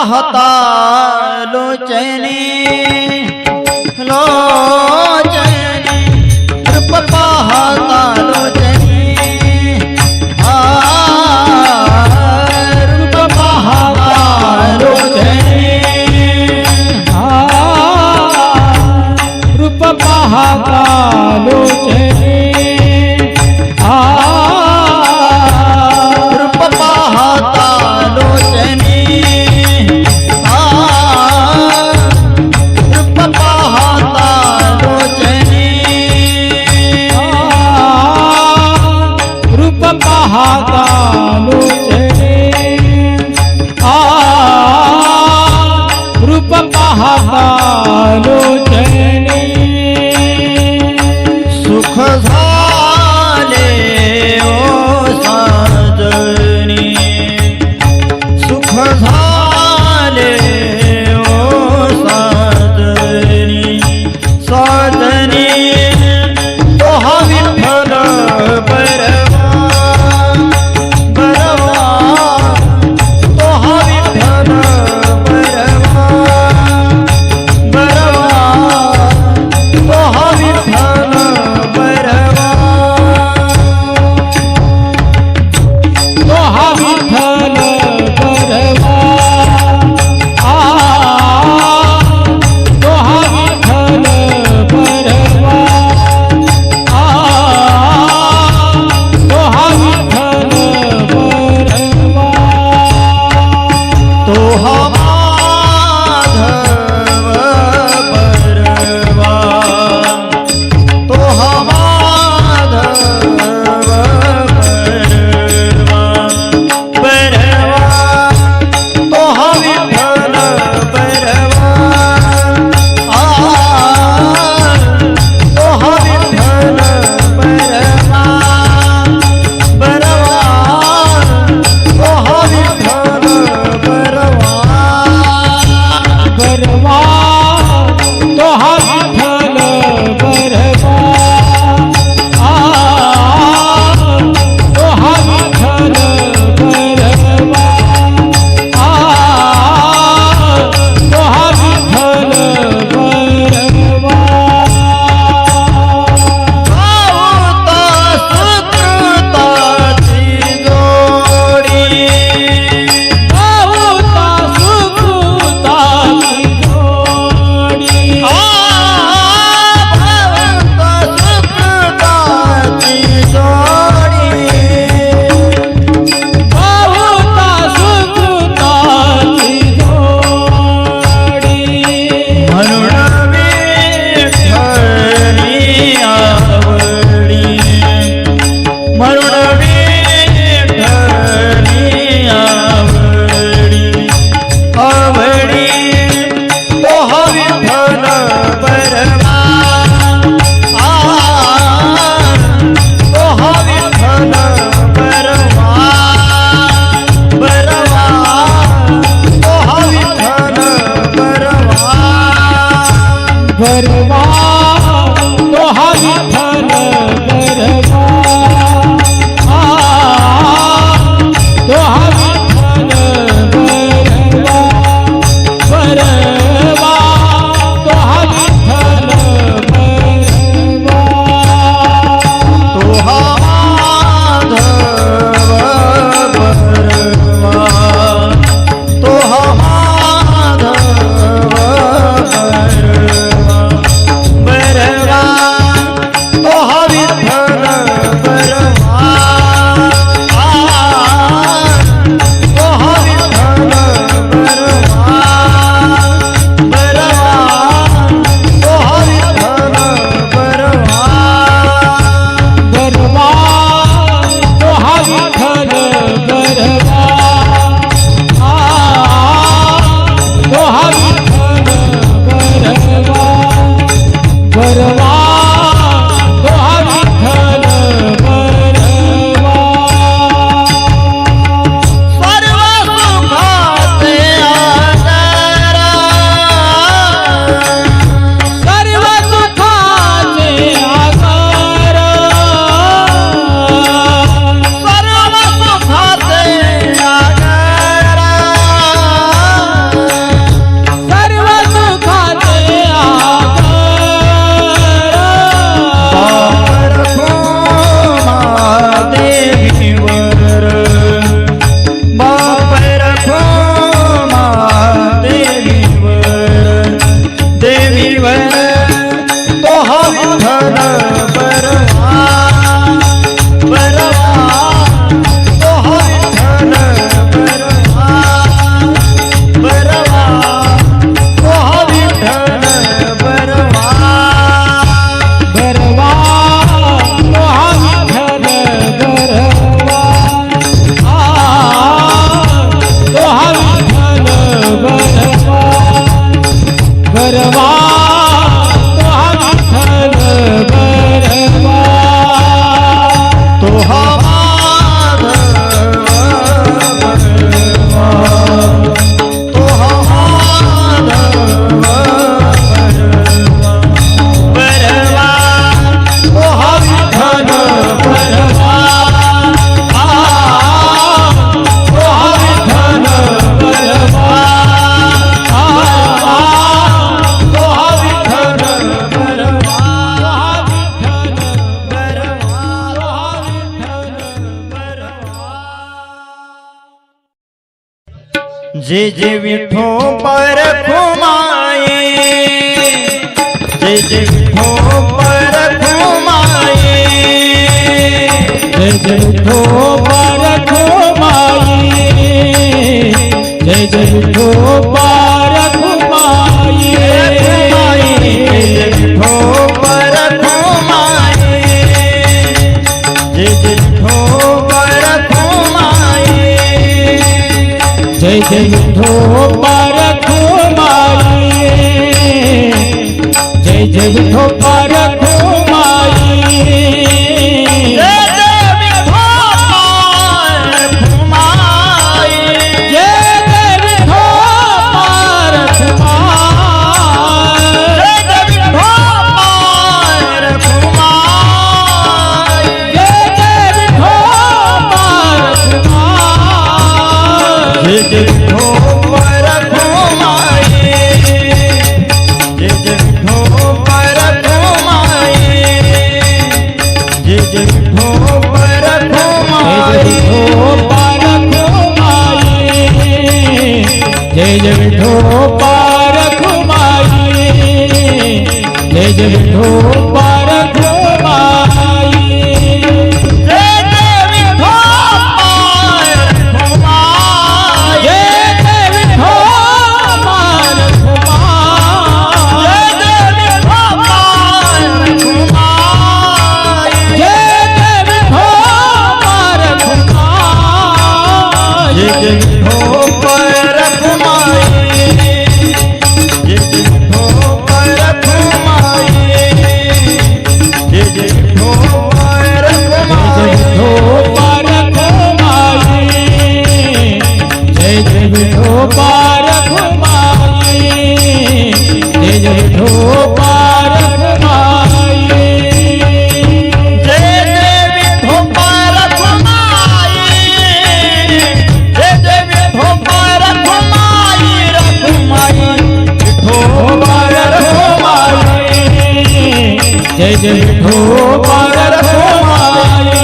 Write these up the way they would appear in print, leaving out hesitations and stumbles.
पाहता लोचनी लोचनी रूप पाहता लोचनी रूप पाहता लोचनी रूप पाहता लोचनी रूप पाहता लोचनी रूप पाहता लोचनी रूप पाहता लोचनी रूप पाहता लोचनी सुख झाले ओ साजनी सुख झाले ओ साजनी साजनी तो हा विठ्ठल बरवा बरवा तो हा विठ्ठल बरवा बरवा तो हा विठ्ठल बरवा तो हा विठ्ठल बरवा तो हा विठ्ठल बरवा तो हा विठ्ठल बरवा तो हा माधव बरवा तो हा माधव बरवा बरवा तो हा विठ्ठल बरवा तो हा विठ्ठल बरवा बरवा तो हा विठ्ठल बरवा बरवा तो हा विठ्ठल बरवा तो हा विठ्ठल बरवा तो हा विठ्ठल बरवा आवता सुकृताची जोडी आवता सुकृताची जोडी आवता सुकृताची जोडी आवता सुकृताची जोडी म्हणून विठ्ठली आवडी म्हणून विठ्ठली आवडी आवडी तो हा विठ्ठल बरवा तो हा विठ्ठल बरवा बरवा तो हा विठ्ठल बरवा बरवा तो हा विठ्ठल बरवा तो हा विठ्ठल बरवा बरवा तो हा विठ्ठल बरवा तो हा माधव बरवा तो हा माधव बरवा बरवा तो हा विठ्ठल विठ्ठल बरवा बरवा तो हा विठ्ठल बरवा बरवा तो हा विठ्ठल बरवा बरवा तो हा विठ्ठल बरवा तो हा विठ्ठल बरवा बरवा तो हा विठ्ठल बरवा तो हा माधव बरवा तो हा माधव बरवा तो हा विठ्ठल बरवा तो हा विठ्ठल बरवा तो हा विठ्ठल बरवा जे जे विठो पर घुमाए जे जे विठो पर घुमाए जय जय विठो पार घुमाई जय जय विठो पार घुमाई विठो पर घुमाए जे जे विठो पर घुमाए जय जय विठो पार घुमाई जय जय विठो पार घुमाई जय जय विठो पर घुमाए जय जय विठो पार घुमाई जय जय विठो पर घुमाए जय जय विठो पार घुमाई जे जे विठो पर घुमाए जे जे विठो पर घुमाए जे जे विठो पर जय जय विठो पार घुमाई जय जय विठो पार घुमाई जय जय विठो पार घुमाई जय जय विठो पार घुमाई जय जय विठो पार घुमाई जे जे विठो पर घुमाए जे जे विठो पर घुमाए जे जे विठो पर घुमाए जय जय विठो पार घुमाई जय जय विठो पार घुमाई जय जय विठो पार घुमाई जे जे विठो पर घुमाए रघुमाई विठो पर घुमाए जय जय विठो पार घुमाई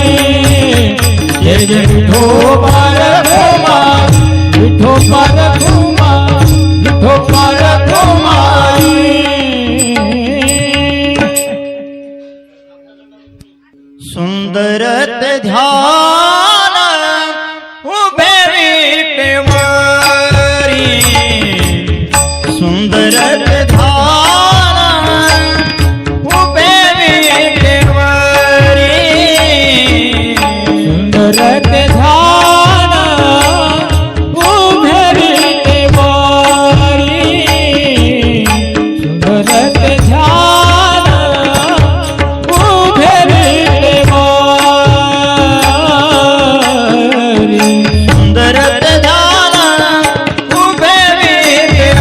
जय जय विठो पार घुमाई विठो पार घुमाई विठो पार घुमाई सुंदरत ध्यान उभे विटेवरी सुंदरत ध्यान उभे विटेवरी सुंदरत ध्यान उभे विटेवरी सुंदरत ध्यान उभे विटेवरी सुंदरत ध्यान उभे विटेवरी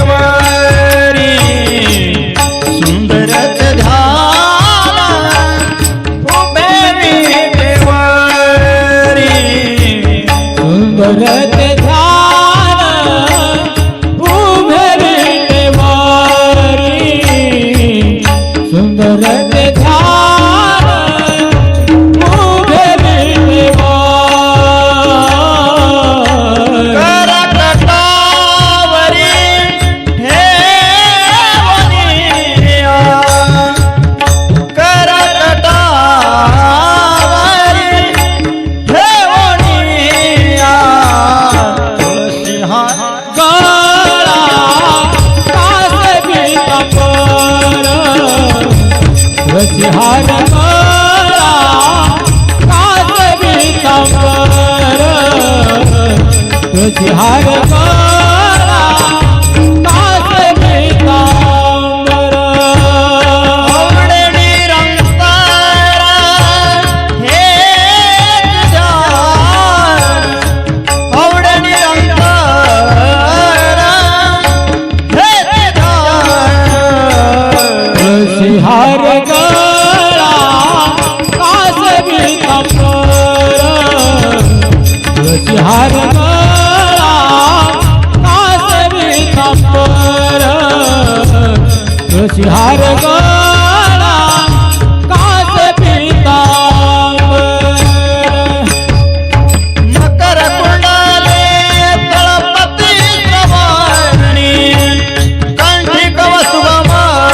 सुंदरत ध्यान उभे विटेवरी सुंदरत ध्यान उभे विटेवरी तुळशी हार गळा काजवी तांबर तुळशी हार गळा काजवी तांबर आवडणी रंगतारा हे तुझ्यावर आवडणी रंगतारा हे तुझ्यावर तुळशी हार गळा काजवी तांबर तुळशी हार गळा काजवी तांबर तुळशी हार गळा काजवी तांबर मकर कुंडले तळपती श्रवणी कंठी कवसुभमणी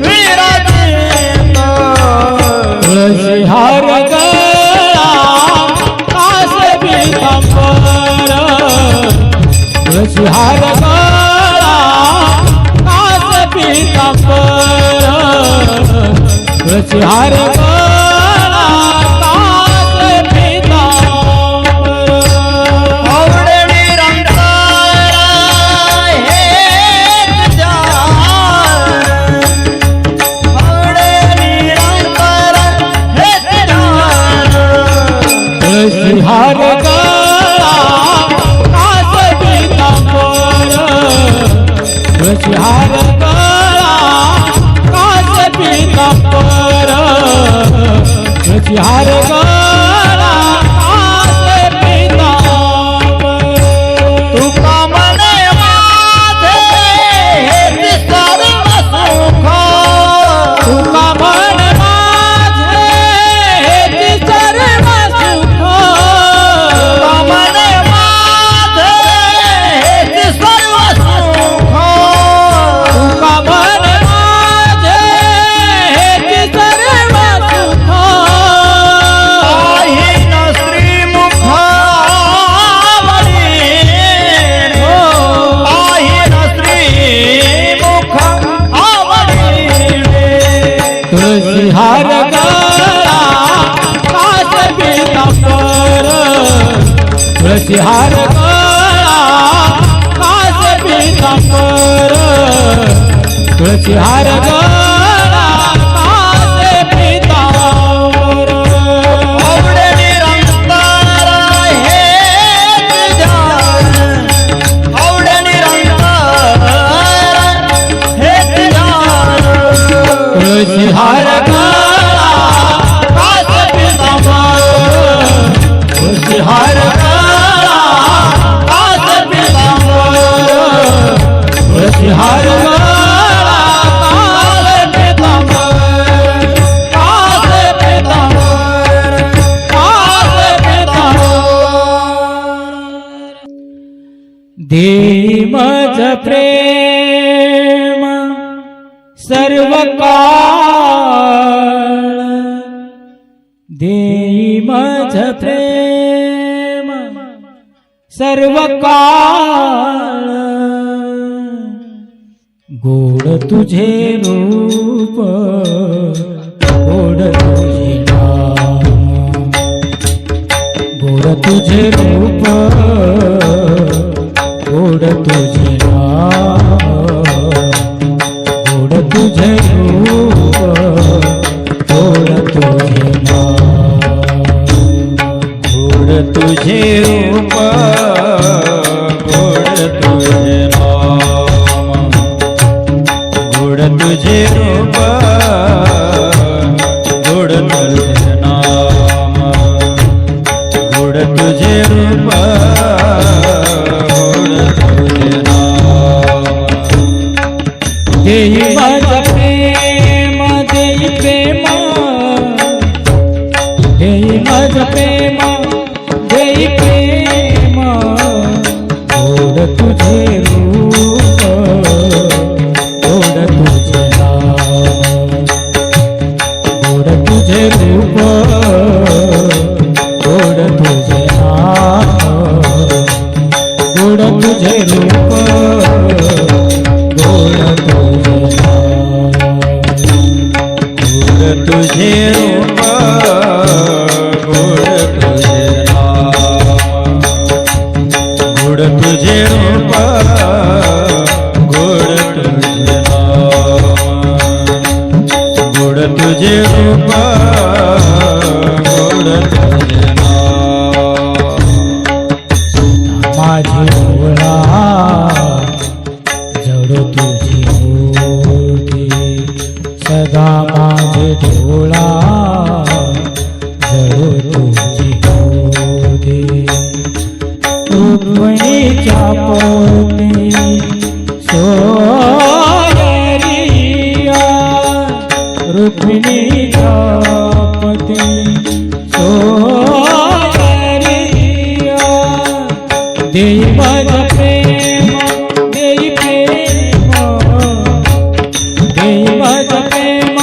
विराजित तुळशी हार गळा काजवी तांबर तुळशी हार गळा काजवी तांबर तुळशी हार गळा काजवी तांबर आवडणी रंगतारा हे तुझ्यावर आवडणी रंगतारा हे तुझ्यावर तुळशी हार गळा काजवी तांबर तुळशी हार गळा काजवी तांबर तुळशी हार गळा काजवी तांबर तुका मने माझे हेच सर्व सुख तुका मन माझे हेच सर्व सुख तुका मने माझे हेच सर्व सुख तुका मन माझे हेच सर्व सुख काही न श्रीमुख आवडी काही न श्रीमुख आवडी तुळशी हार गळा काजवी तांबर तुळशी हार गळा काजवी तांबर तुळशी हार गळा काजवी तांबर आवडणी रंगतारा हे तुझ्यावर आवडणी रंगतारा हे तुझ्यावर तुळशी हार गळा काजवी तांबर तुळशी हार गळा काजवी तांबर तुळशी हार गळा काजवी तांबर काजवी तांबर काजवी तांबर देई मज प्रेम सर्व काळ देई मज प्रेम सर्व काळ गोड तुझे रूप गोड तुझे नाम गोड तुझे रूप गोड तुझे नाम गोड तुझे रूप गोड तुझे नाम गोड तुझे रूप गोड तुझे नाम गोड तुझे रूप गोड तुझे नाम गोड तुझे रूप गोड तुझे नाम देई मज प्रेम देई प्रेम देई मज प्रेम देई प्रेम गोड तुझे रूप गोड तुझे नाम गोड तुझे रूप गोड तुझे नाम गोड तुझे रूप गोड तुझे नाम तुझे नाम गोड तुझे रूप गोड तुझे नाम माझी डोळा जडो तुझी होती सदा माझे डोळा जडो तुझी होती रुक्मिणीच्या पोटी सोयरिया रुक्मिणीच्या पती सोयरिया देई माझ प्रेम देई प्रेम देई माझ प्रेम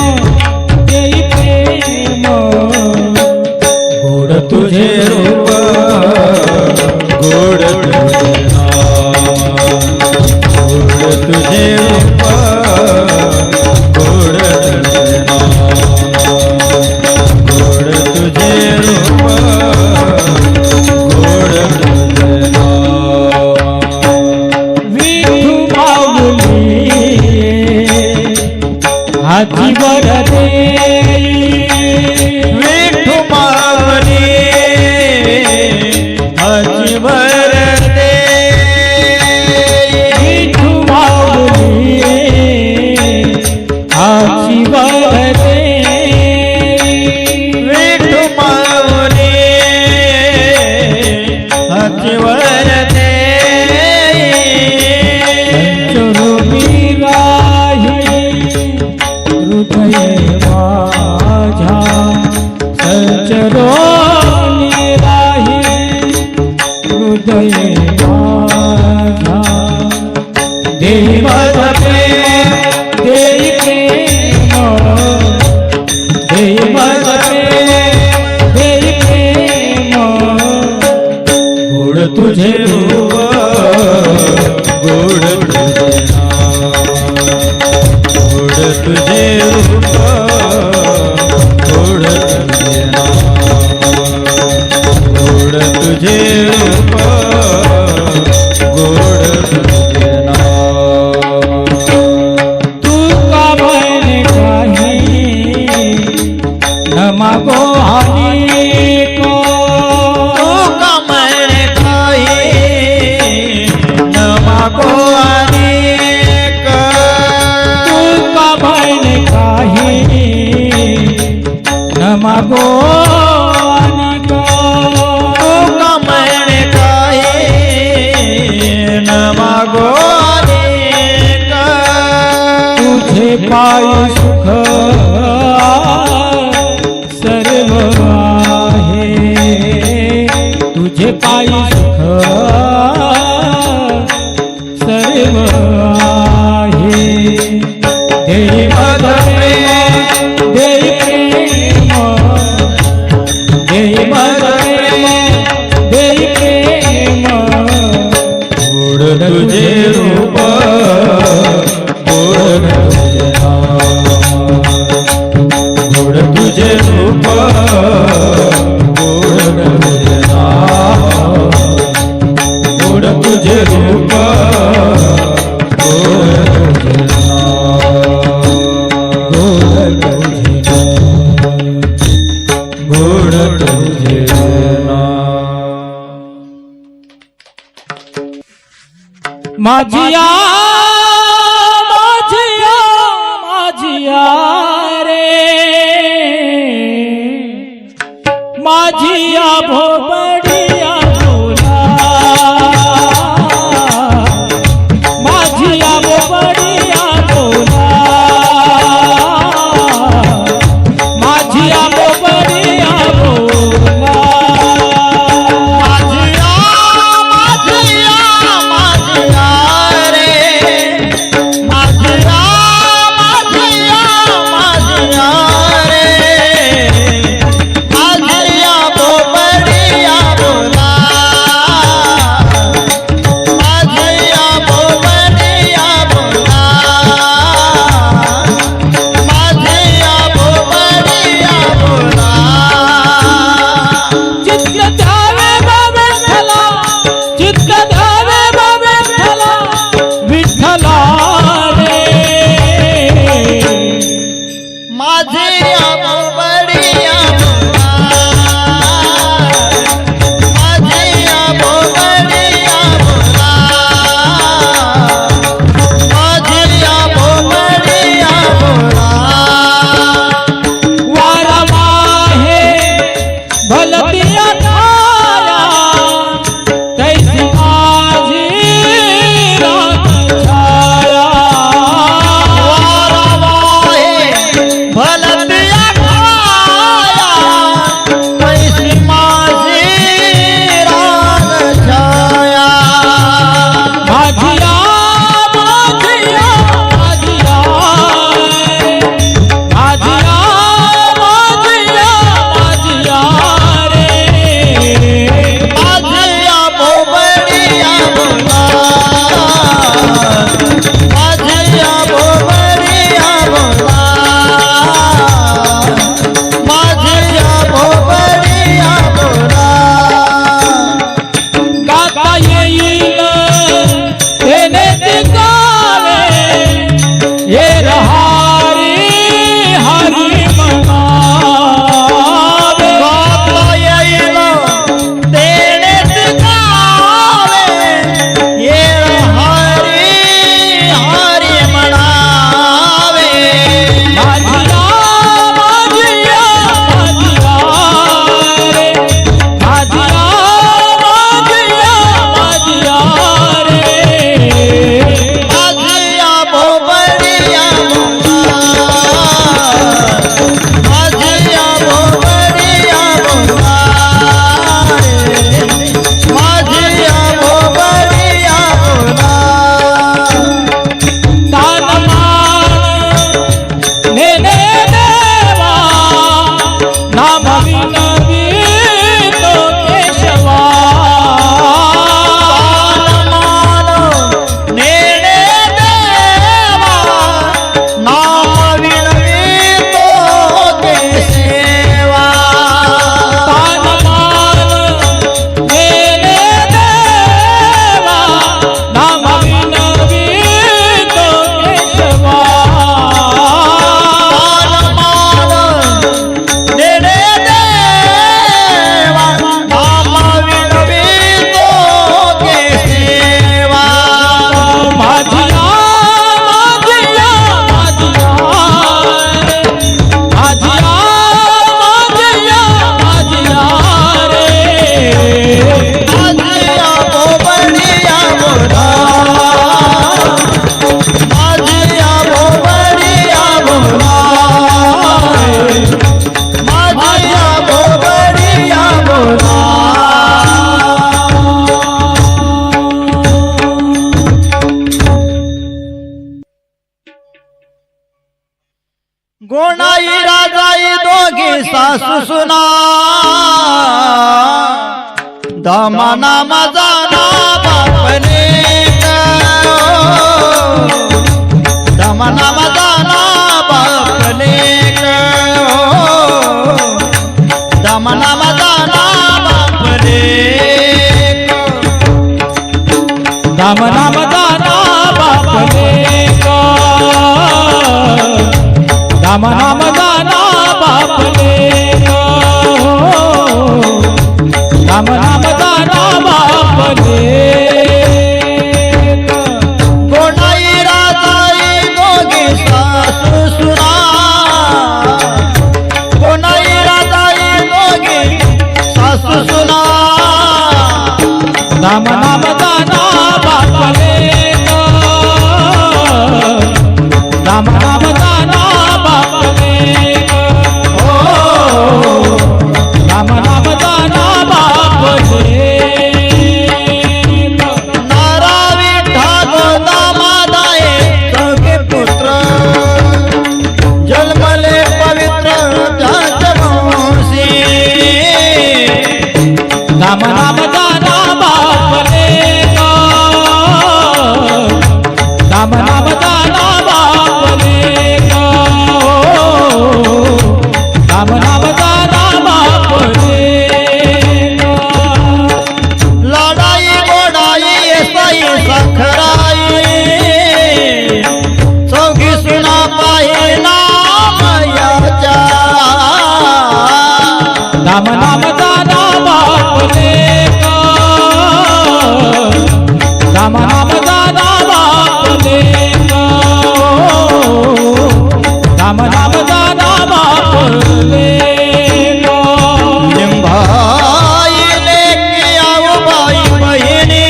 देई प्रेम गोड तुझे रूप गोड तुझे नाम गोड तुझे रूप गोड तुझे नाम गोड तुझे रूप गोड तुझे नाम विठू माऊली हातीवर देई विठू माऊली हातीवर दे विठू माऊली हातीवर देई विठू माऊली हातीवर दे पंचरूपी राही हृदय माझ्या संचरोनी राही हृदय माझ्या देई माझ प्रेम देई प्रेम देई माझ प्रेम देई प्रेम गोड तुझे रूप गोड तुझे नाम गोड तुझे रूप गोड तुझे नाम गोड तुझे रूप गोड तुझे नाम तू का मन काही न मागो हानी को का मन काही न मागो अनेक तू का मन काही न मागो अनेक का मन काही न मागो अनेक तुझे पाय सुख सर्व आहे तुझे पाय सुख सर्व आहे देई माझ प्रेम देई प्रेम देई माझ प्रेम देई प्रेम गोड तुझे रूप गोड तुझे नाम गोड तुझे रूप गोड तुझे नाम गोड तुझे रूप गोड तुझे नाम गोड तुझे नाम माझिया माझिया माझिया रे माझिया भोबडिया बोला माझिया भोबडिया बोला माझिया भोबडिया बोला माझिया माझिया माझिया रे गोणाई राजाई दोघी सासू सुना दामाना माझा ना बापले दामाना माझा ना बापले दामाना माझा ना बापले दामना मदाना बापले दामना मदाना बापले दामना मदाना बापले गोणाई राजाई दोघी सासू सुना गोणाई राजाई दोघी सासू सुना दामना मदाना बापले दामना मदाना बापले दामना मदाना बापले नारावी ठाकोदा मादाये सौखे पुत्र जन्मले पवित्र जातवंशी दामना मदाना बापले दामना मदाना बापले दामना मदाना बापले लढाई गोडाई साई सखराई चौघी सुना पाहिला मयाच्या दामना मदाना बापले दामना मदाना बापले दामना मदाना बापले लिंबाई लेकी आऊ बाई बहिणी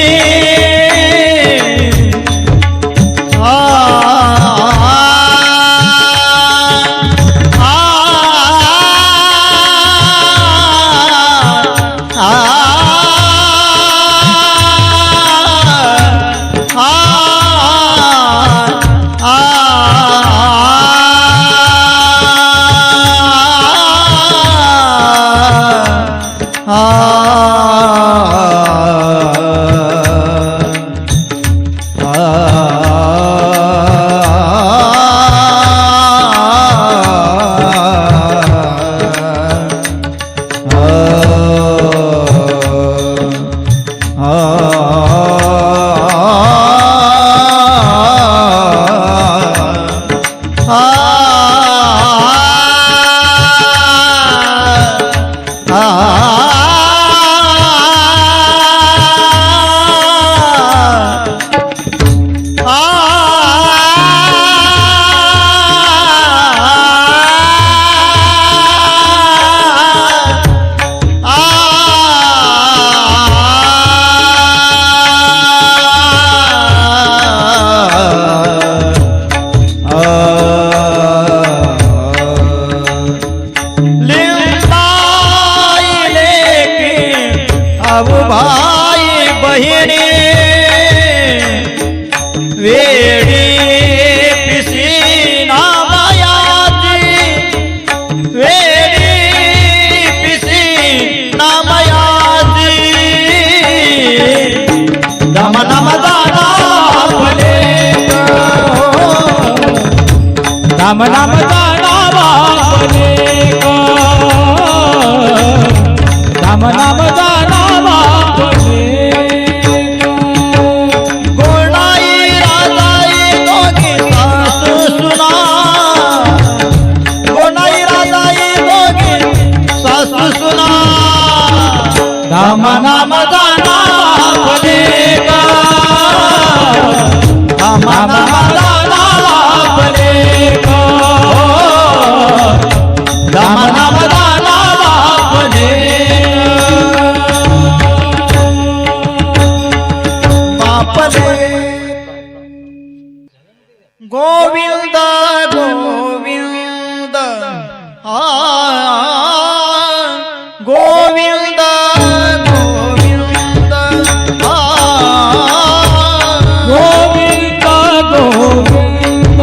आ भाई बहिणी वेडी पिसी नामयाची वेडी पिसी नामयाची दमना मदाना बापले दामना मदाना बापले दामना मदाना बापले गोणाई राजाई दोघी सासू सुना गोणाई राजाई दोघी सासू सुना दामना मदाना बापले दामना मदाना बापले दामना मदाना बापले बापले गोविंद गोविंद गोविंद गोविंद गोविंद गोविंद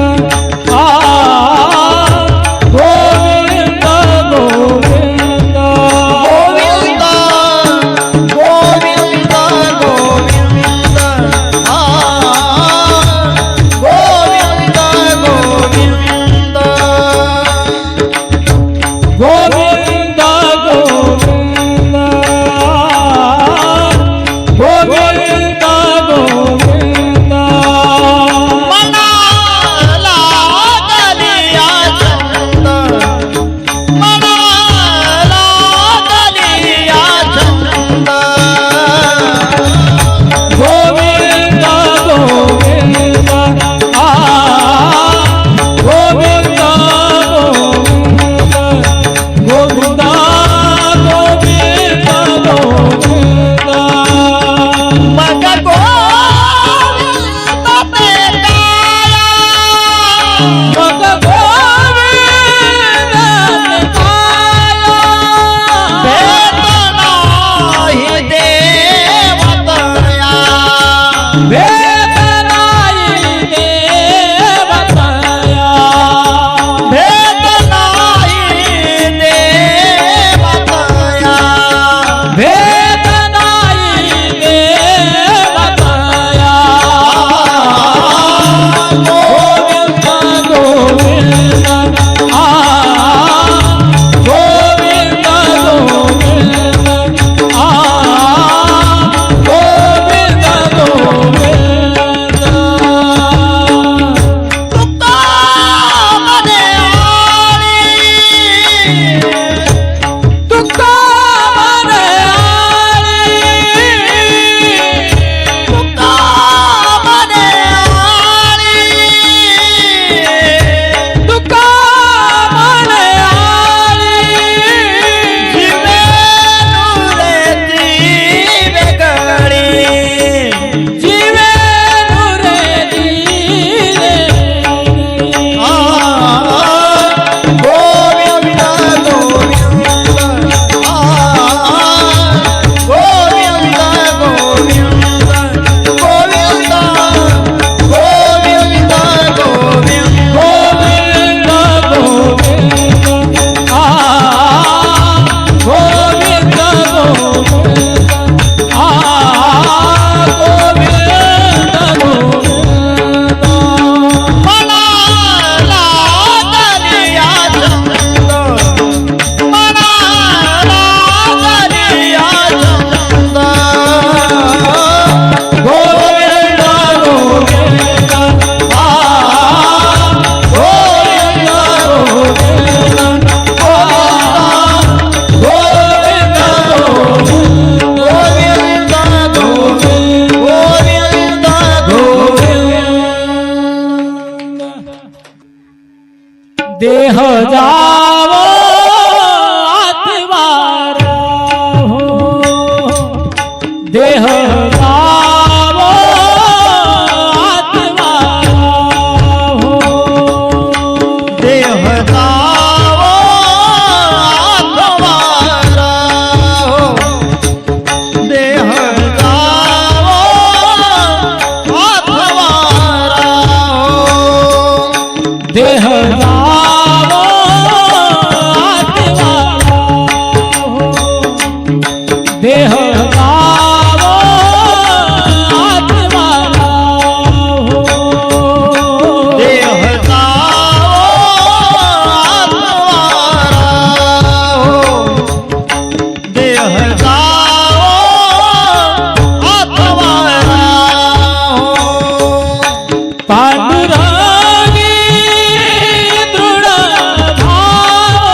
देह जावो आत्मारा हो देह जावो आत्मारा हो देह जावो आत्मारा हो देह जावो आत्मारा हो देह जावो आत्मारा हो देह जावो आत्मारा हो देह जावो आत्मारा हो देह जावो आत्मारा हो पांडुरंगी दृढ भाव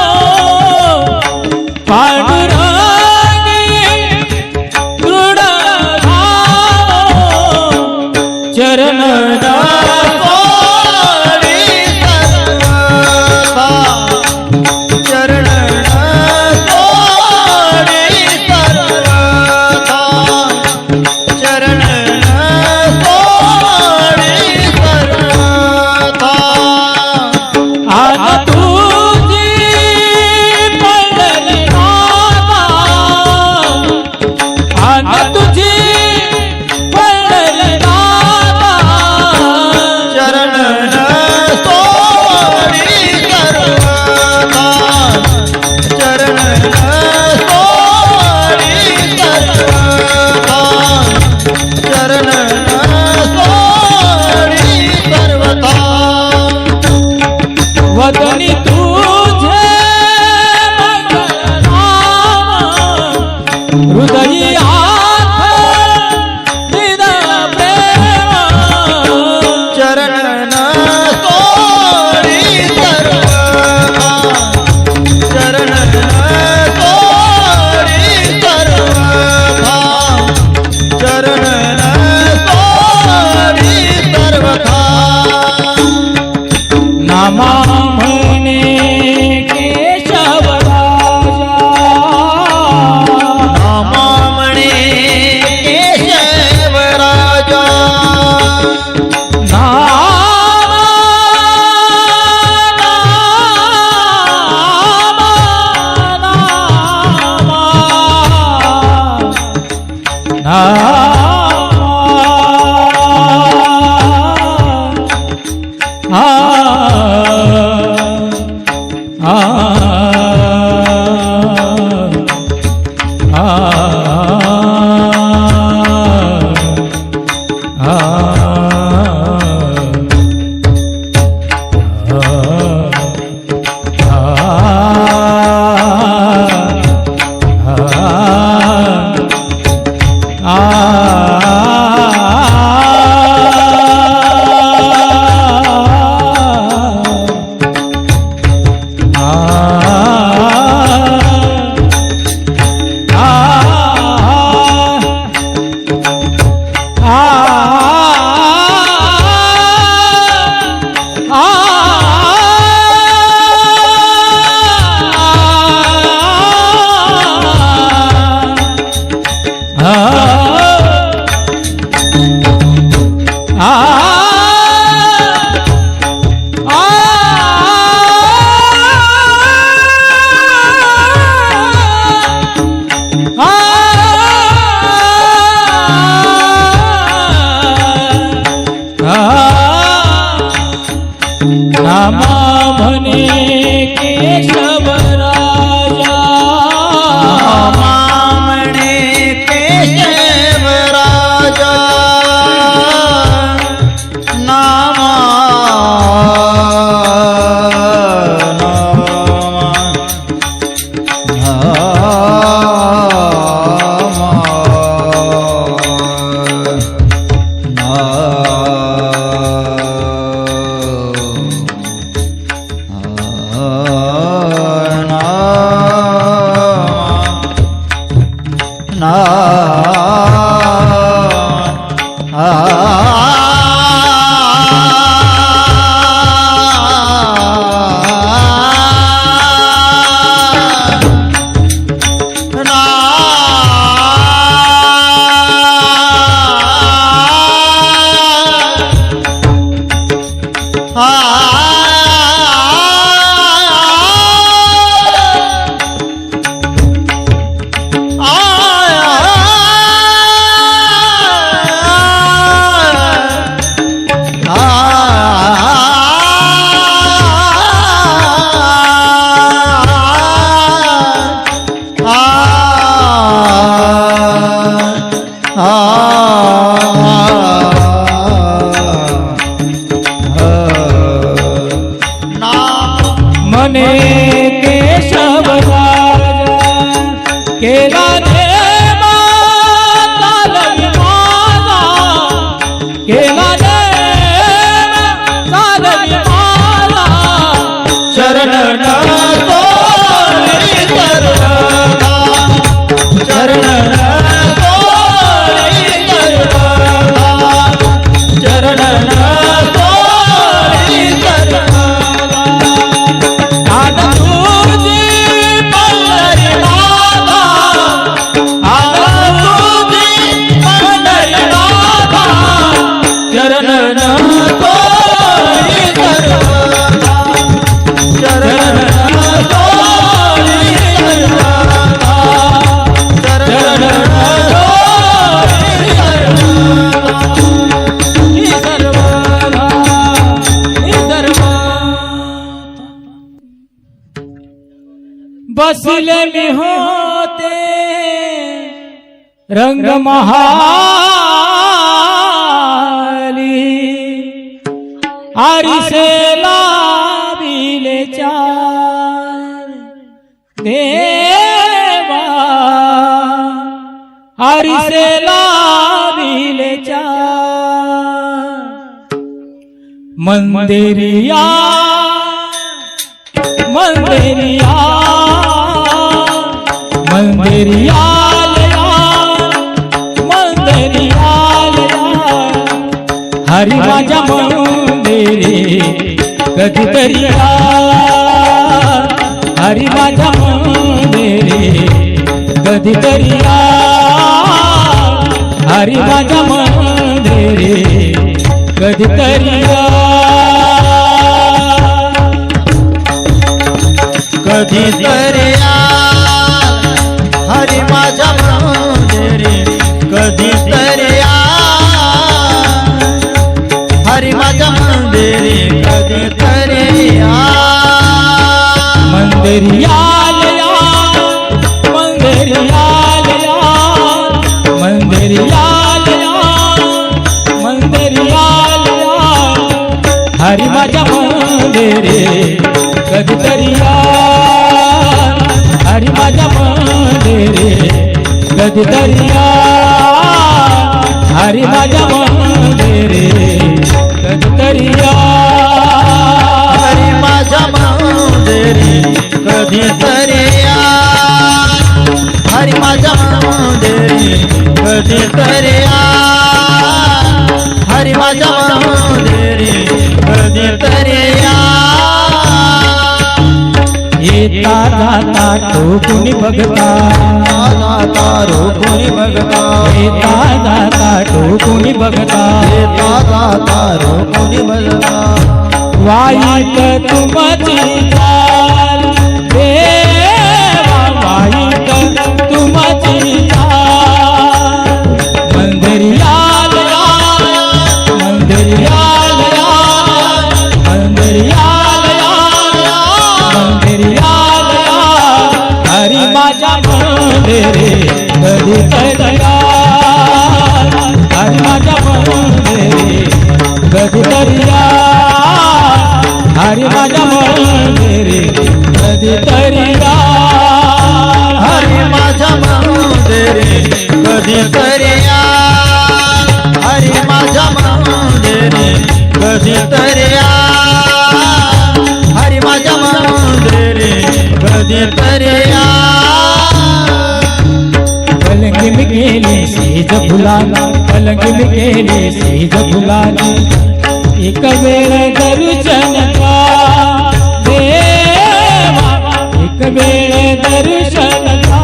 पांडुरंगी दृढ भाव चरण सोडी सर्वथा चरण सोडी सर्वथा चरण सोडी सर्वथा आन तुझी पडली नाता आन तुझी पडली नाता चरण सोडी सर्वथा चरण सोडी सर्वथा चरण सोडी सर्वथा वदनी तुझे मंगलनाम हृदयी आथ निद प्रेम चरण सोडी सर्वथा चरण सोडी सर्वथा चरण सोडी सर्वथा नामा म्हणे केशव राजा नामा म्हणे केशव राजा नामा नामा म्हणे केशव राजा नामा म्हणे केशव राजा नामा म्हणे केशव राजा केला देवा चालवी माझा केला देवा चालवी माझा चरण सोरी सर्वदा चरण सोरी सर्वदा चरण सोरी सर्वदा आता तुझी पंढरी नाथा तुझी पंढरी नाथा चरण सोरी सर्वदा चरण सोरी सर्वदा चरण सोरी सर्वदा बसले मी होते रंग महाली आरिसे लाविले चार देवा आरिसे लाविले चार मंदिरिया मंदिरिया मंदिरियालया मंदिरियालया हरी माझ्या मंदिरी कधीतरी या हरी माझ्या मंदिरी कधीतरी या हरी माझ्या मंदिरी कधीतरी या कधीतरी हरी माझ्या मंदिरी कधीतरी हरी माझ्या मंदिरी कधीतरी मंदिरियालया मंदिरियालया मंदिरियालया मंदिरियालया हरी माझ्या मंदिरी कधीतरी या हरी माझ्या मंदिरी कधीतरी या हरी माझ्या मंदिरी कधीतरी या हरी माझ्या मंदिरी कधीतरी हरी माझ्या मंदिरी कधीतरी हरी माझ्या मंदिरी कधीतरी येता जाता ठोकुनी बघता दाता रोकुनी बघता येता जाता ठोकुनी बघता येता दाता रोकुनी बघता वाईट तुमची चाल देवा वाईट तुमची चाल मंदिरियालया मंदिरियालया मंदिरियालया मंदिरियालया हरी माझ्या मंदिरी कधीतरी या हरी माझ्या मंदिरी कधीतरी या हरी माझ्या मंदिरी कधीतरी या हरी माझ्या मंदिरी कधीतरी हरी माझ्या मंदिरी कधीतरी हरी माझ्या मंदिरी कधीतरी पलंगी में गेली सेज फुलाला पलंगी में गेली सेज फुलाला एक वेळ दर्शन का देवा एक वेळ दर्शन का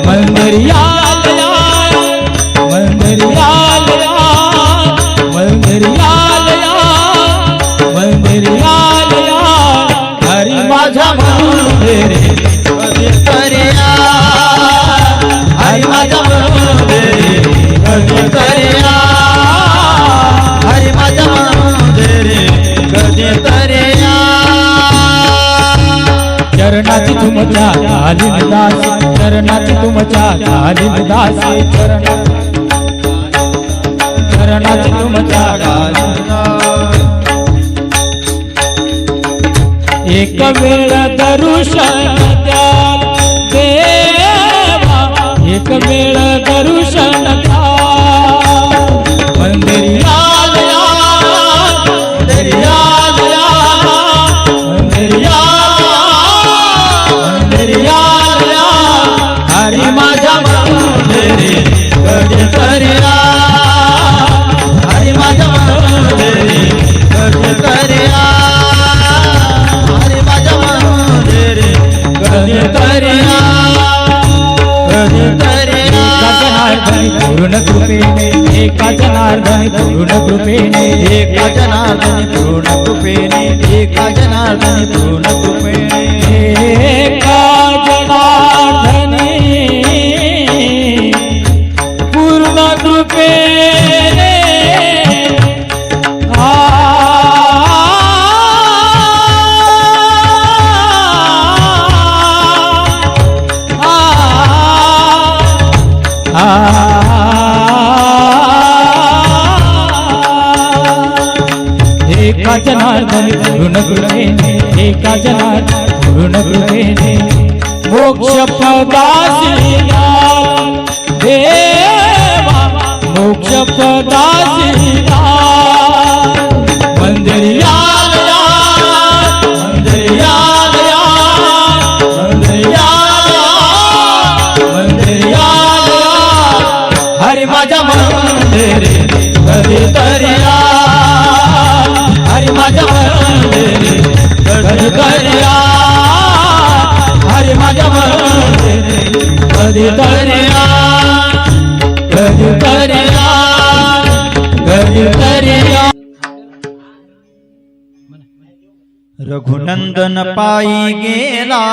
मंदिरियालया मंदिरियालया मंदिरियालया मंदिरियालया हरी माझ्या मंदिरी कधीतरी हरी माझ्या मंदिरी कधीतरी हरी माझ्या मंदिरी कधीतरी चरणाची तुमच्या घालीन दासी चरणाची तुमच्या घालीन दासी चरणाची तुमच्या घालीन एक वेळ दर्शन द्याल देवा, एक वेळ दर्शन द्याल मंदिरी आलया, मंदिरी आलया, मंदिरी आलया, हरी माझ्या मंदिरी कधीतरी हरी माझ्या मंदिरी कधीतरी हरी माझ्या मंदिरी कधीतरी कधीतरी पूर्ण कृपेने एका जनार्दनी पूर्ण कृपेने एका जनार्दनी पूर्ण कृपेने एका जनार्दनी पूर्ण कृपेने एका जनार्दनी पूर्ण कृपेने एका जनार्दनी पूर्ण कृपेने एका जनार्दनी पूर्ण कृपेने मोक्ष पदासी देवा, मोक्ष पदासी मंदिरी आलया, मंदिरी आलया, मंदिरी आलया, मंदिरी आलया, हरी माझ्या मंदिरी कधीतरी हरी माझ्या मंदिरी कधीतरी हरी माझ्या मंदिरी कधीतरी कधीतरी कधीतरी रघुनंदन पायी गेला,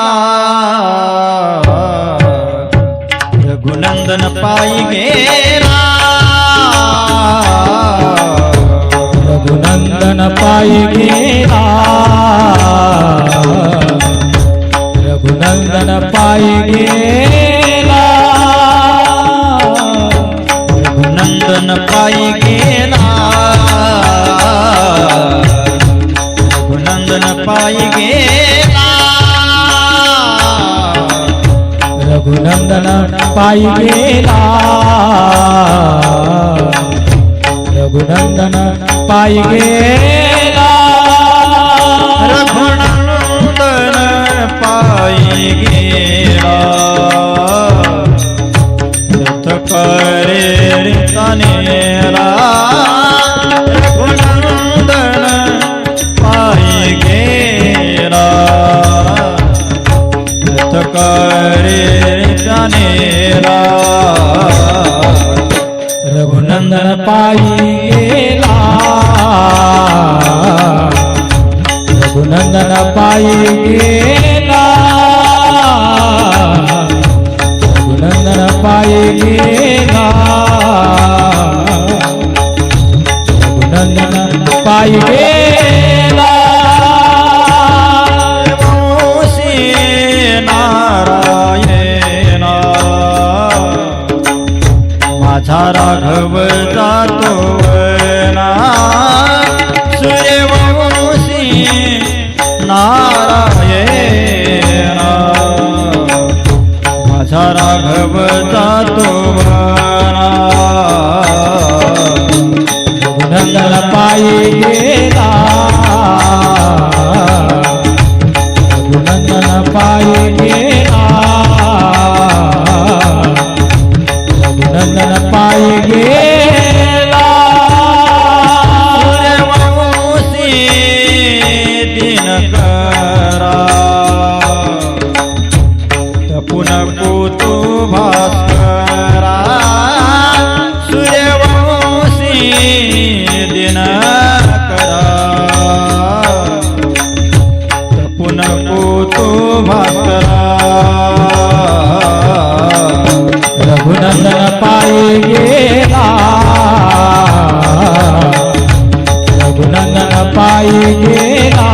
रघुनंदन पायी गेला, रघुनंदन पायी गेला, रघुनंदन पायी गेला, रघुनंदन पायी गेला, रघुनंदन पायी गेला, रघुनंदन पायी गेला, रघुनंदन पायी गेला, रघुनंदन पायी गेला, रथ करे तनेला, रघुनंदन पायी गेला, रथ करे तनेला, रघुनंदन पायी गेला, रघुनंदन पायी गेला, रघुनंदन पायी गेला, रघुनंदन पायी गेला, वंशी नारायणा माझा राघव जातो वना, सूर्यवंशी नारायणा माझा राघव जातो वना, रघुनंदन पायी गेला, रघुनंदन पायी गेला, रघुनंदन पायी गेला, सूर्यवंशी दिनकरा तपुन पोतू भास्करा, सूर्यवंशी दिनकरा तपुन पोतू भास्करा, रघुनंदन पायी गेला, रघुनंदन पायी गेला,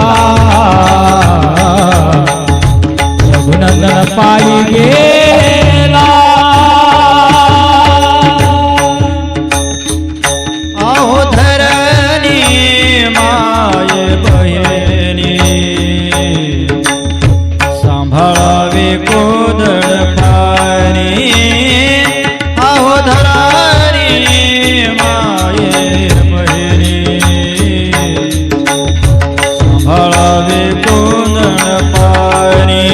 रघुनंदन पायी गेला, सांभाळावे कोदळ पाणी आहो धरारी माये बहिणी सांभाळावे कोदळ पाणी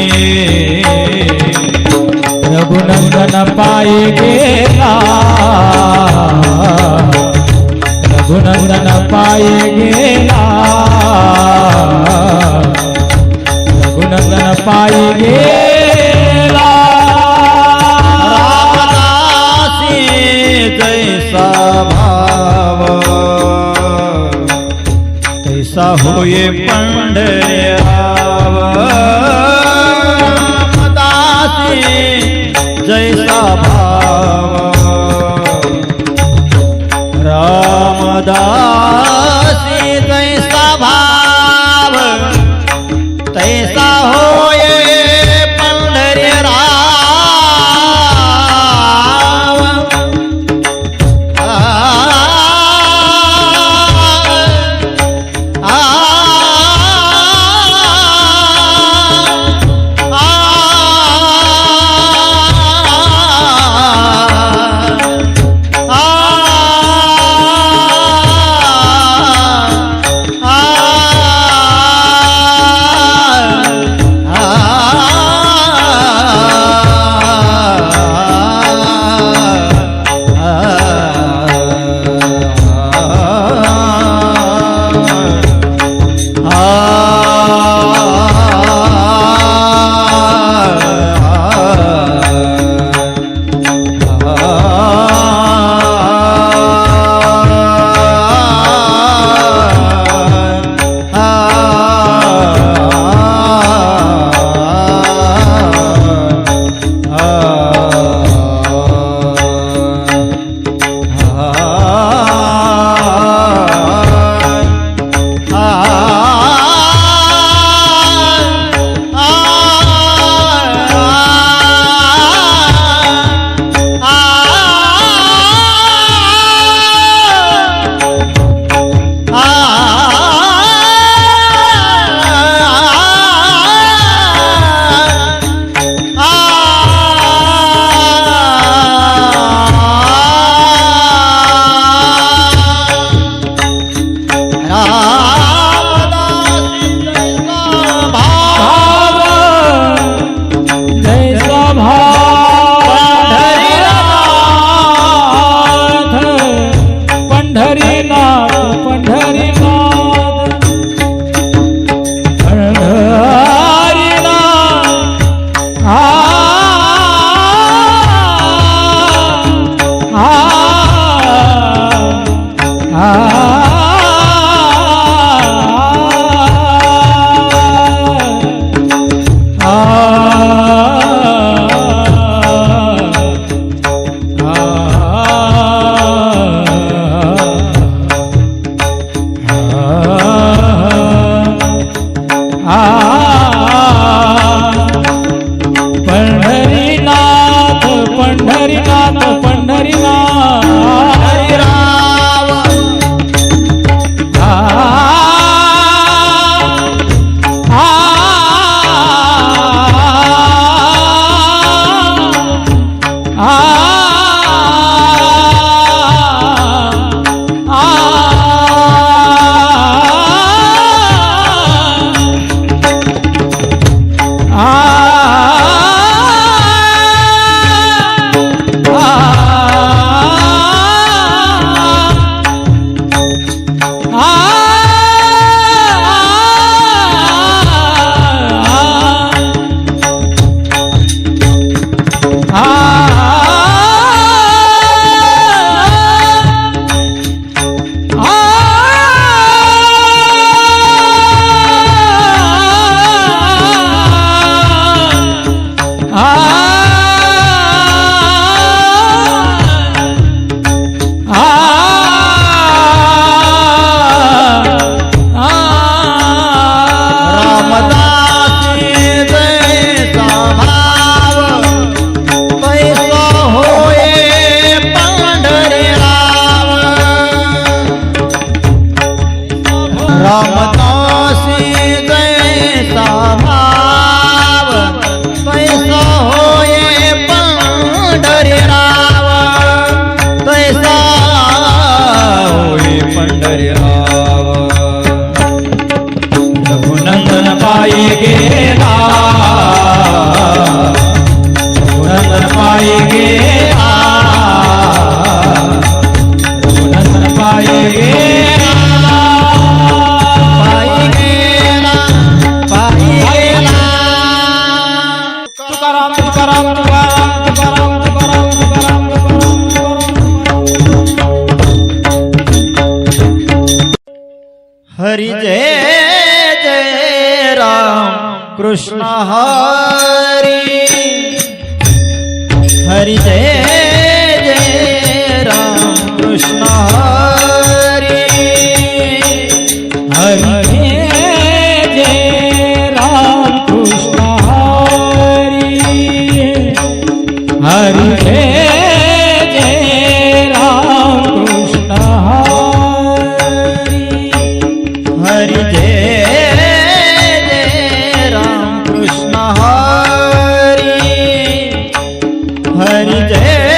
रघुनंदन पायी गेला रघुनंदन पायी गेला रघुनंदन पायी गेला रामदासी जैसा भाव तैसा होये पंढरीराव रामदासी जैसा भाव रामदासी जैसा भाव तैसा होये पंढरीराव पंढरीनाथ पंढरीनाथ पंढरीनाथ हरिराव आ आ आ आ पायी गेला रघुनंदन पायी गेला रघुनंदन पायी गेला पायी गेला पायी गेला तुकाराम तुकाराम तुकाराम तुकाराम तुकाराम तुकाराम हरी जय जय राम कृष्ण हरी हरी जय जय राम कृष्ण हरी हरी जय राम कृष्ण हरी हरी जय राम कृष्ण हरी हरी जय जय राम कृष्ण हरी हरी जय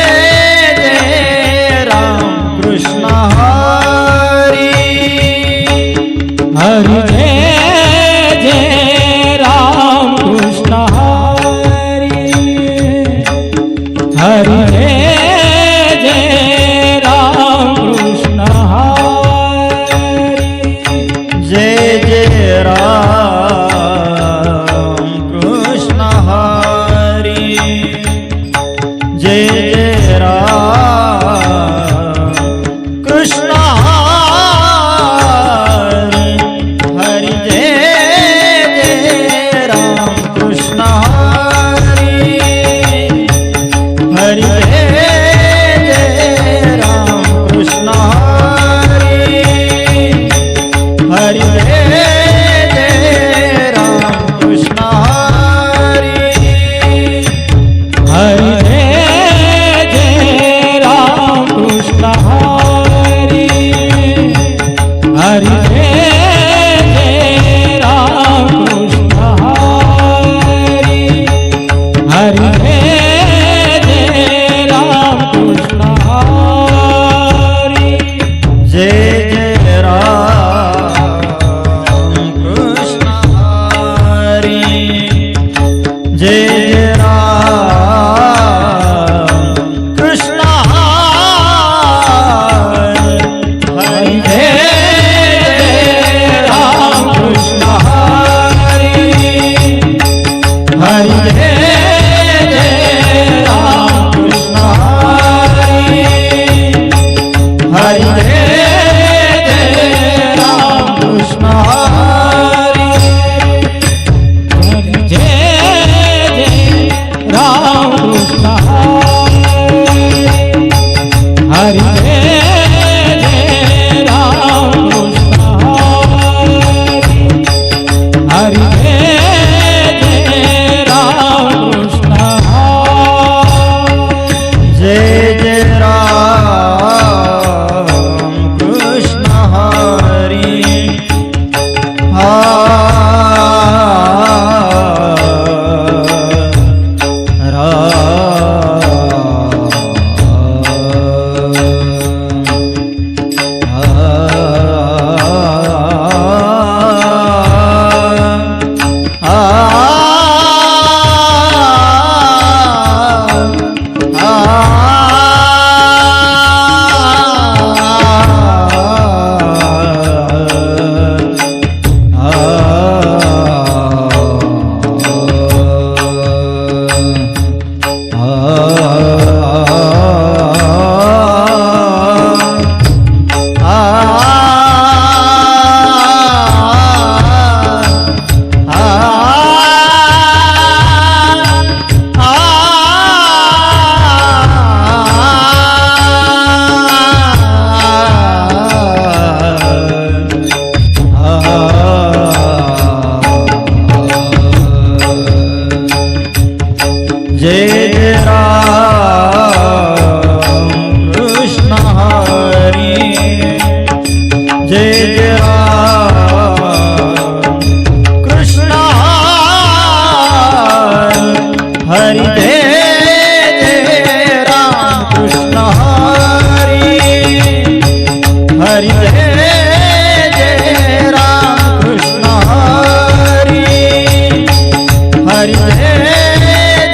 हरी जय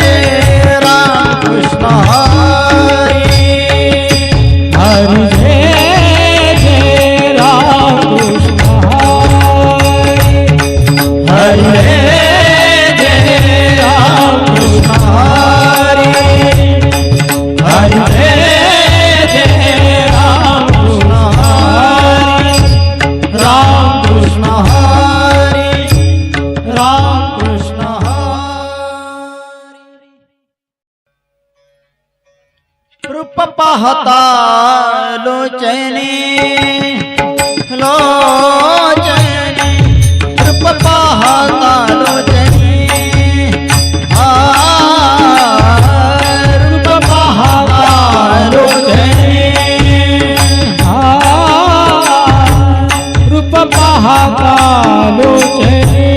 जय राम कृष्ण हरी हरी जय जय राम कृष्ण हरी हरी जय जय राम कृष्ण हरी हरी जय जय राम कृष्ण हरी राम कृष्ण हरी राम कृष्ण हरी रूप पाहता लोचनी लोचनी रूप पाहता लोचनी रूप पाहता लोचनी रूप पाहता लोचनी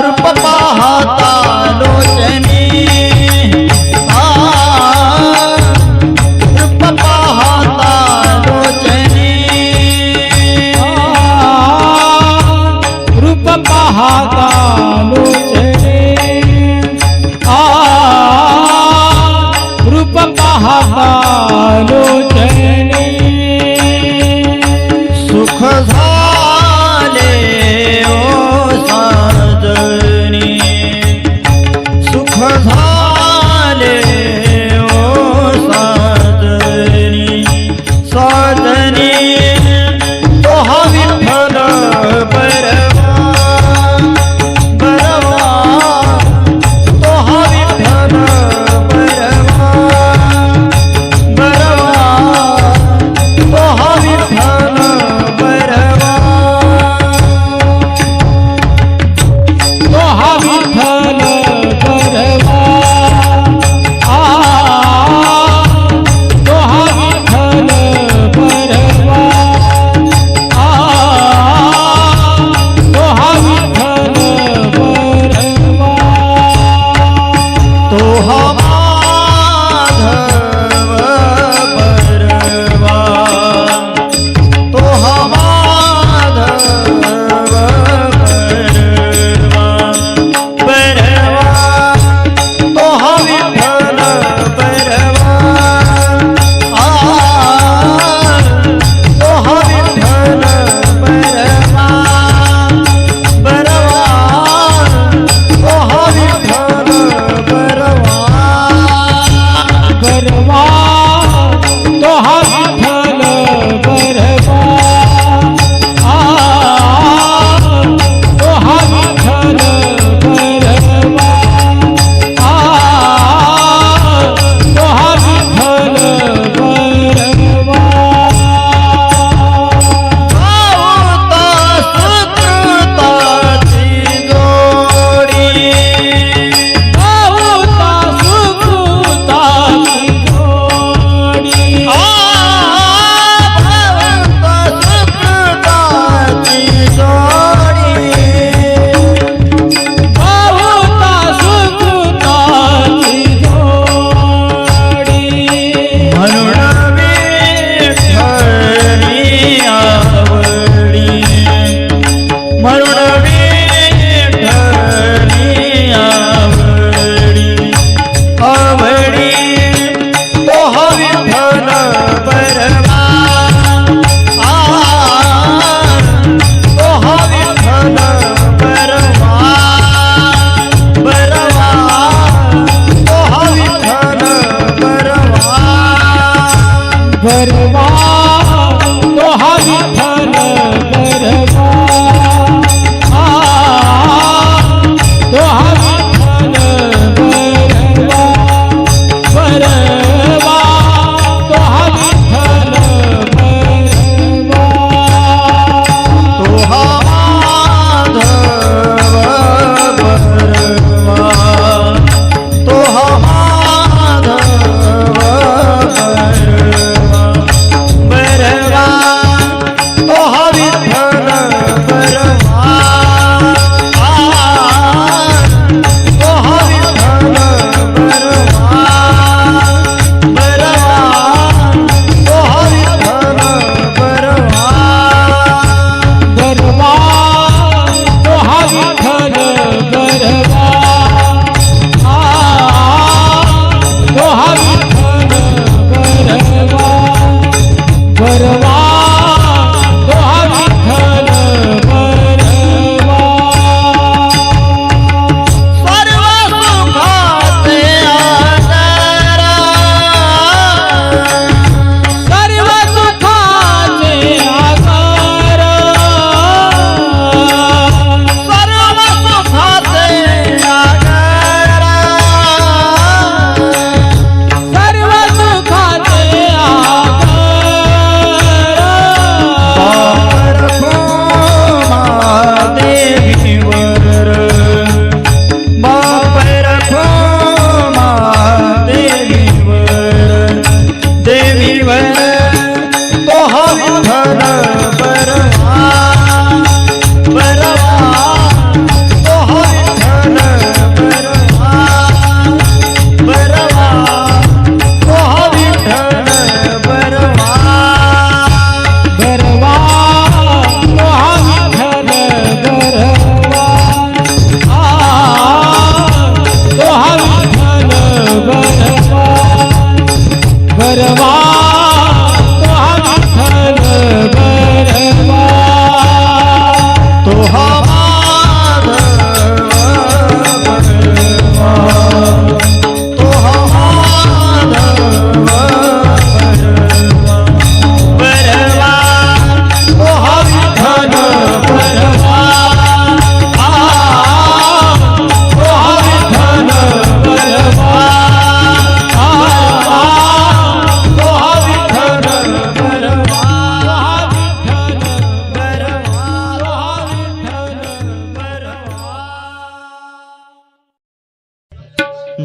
रूप पाहता लोचनी रूप पाहता लोचनी रूप पाहता लोचनी रूप पाहता लोचनी सुख झाले ओ साजनी सुख झाले ओ साजनी साजनी तो हा विठ्ठल परवा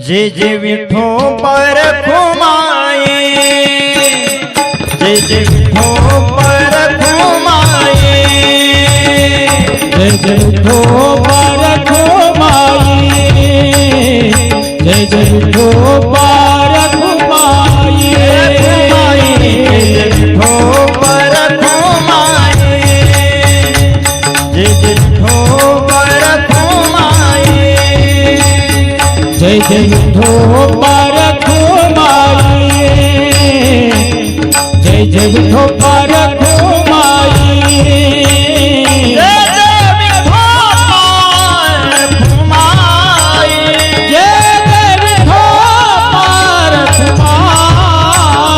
जे जे विठो पर खुमाये जे जे विठो पर खुमाये जय जय विठो पारख माई जय जय विठो पारख माई विठो पर खुमाये जे जे विठो पर खुमाये जय जय विठो पारख माई जय जय विठो पारख माई जे जे विठो पर खुमाये जे जे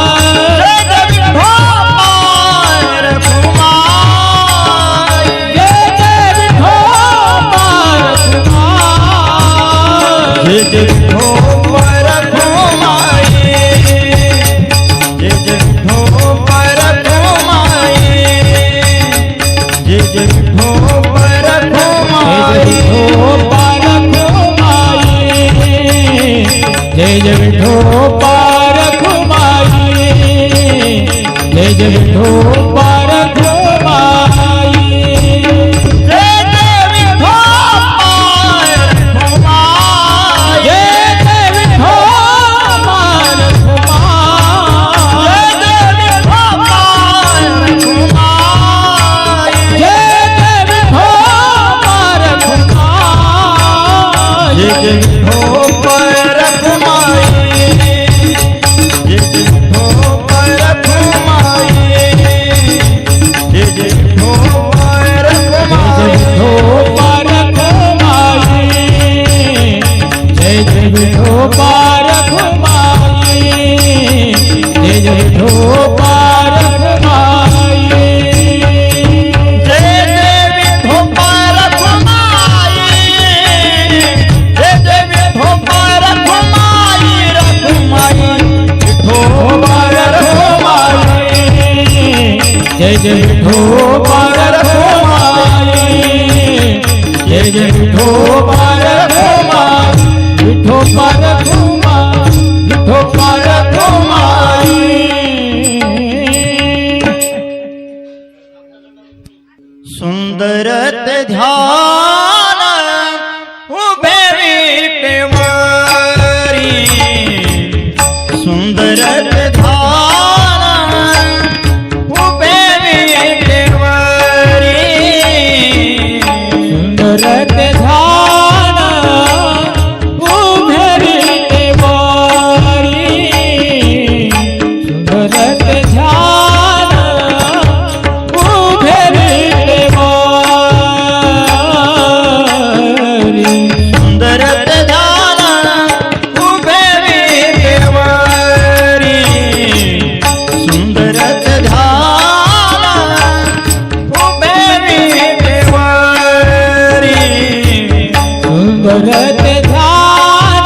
विठो पर खुमाये जे जे विठो पर खुमाये जय जय विठो पारख माई जय जय विठो पारख माई जे जे विठो जे जे विठो पर खुमाये जे जे विठो पर खुमाये जे जे विठो पर खुमाये जय जय विठो पारख माई जय जय विठो पारख माई जे जे विठो पर खुमाये जे जे विठो पर खुमाये रखुमाये विठो पर खुमाये जय जय विठो पारख माई जय जय विठो पारख माई विठो पारख माई विठो पारख माई सुंदरत ध्यान उभे विटेवरी सुंदरत ध्यान उभे विटेवरी सुंदरत ध्यान उभे विटेवरी सुंदरत ध्यान उभे विटेवरी सुंदरत ध्यान उभे विटेवरी सुंदरत ध्यान उभे विटेवरी सुंदरत ध्यान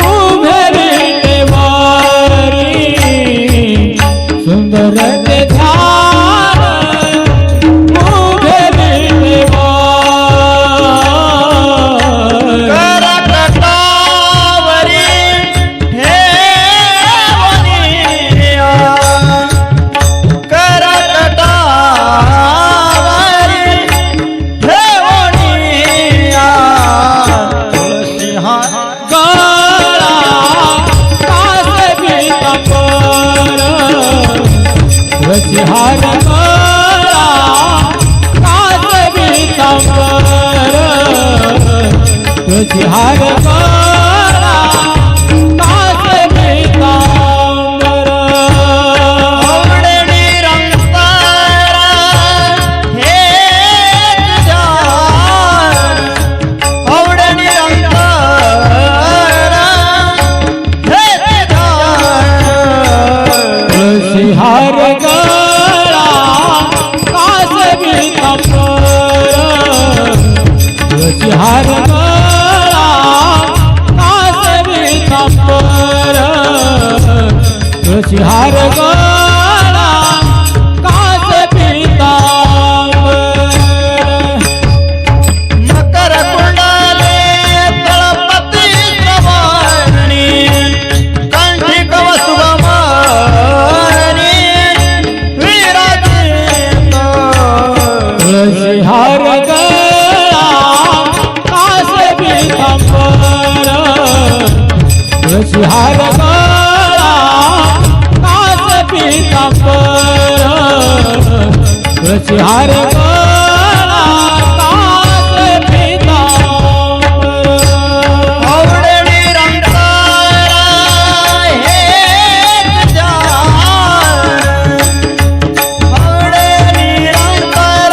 उभे विटेवरी सुंदरत ध्यान उभे विटेवरी करकटावरी ठेवनिया करकटावरी ठेवनिया तुलसी हार गळा कासबी कपर रचिहार गळा कासबी कपर रचिहार गळा कासबी कपर आवडणी रंगतार हे तुझ्यार आवडणी रंगतार हे तुझ्यार रचिहार गळा कासबी कपर रचिहार गळा कासबी कपर रचिहार गळा कासबी कपर मकर कुंडले तळपती श्रवण तुळशी हार गळा कास पीतांबर तुळशी हार गळा कास पीतांबर तुळशी हार गळा कास पीतांबर आवडे निरंतर हेच जाण आवडे निरंतर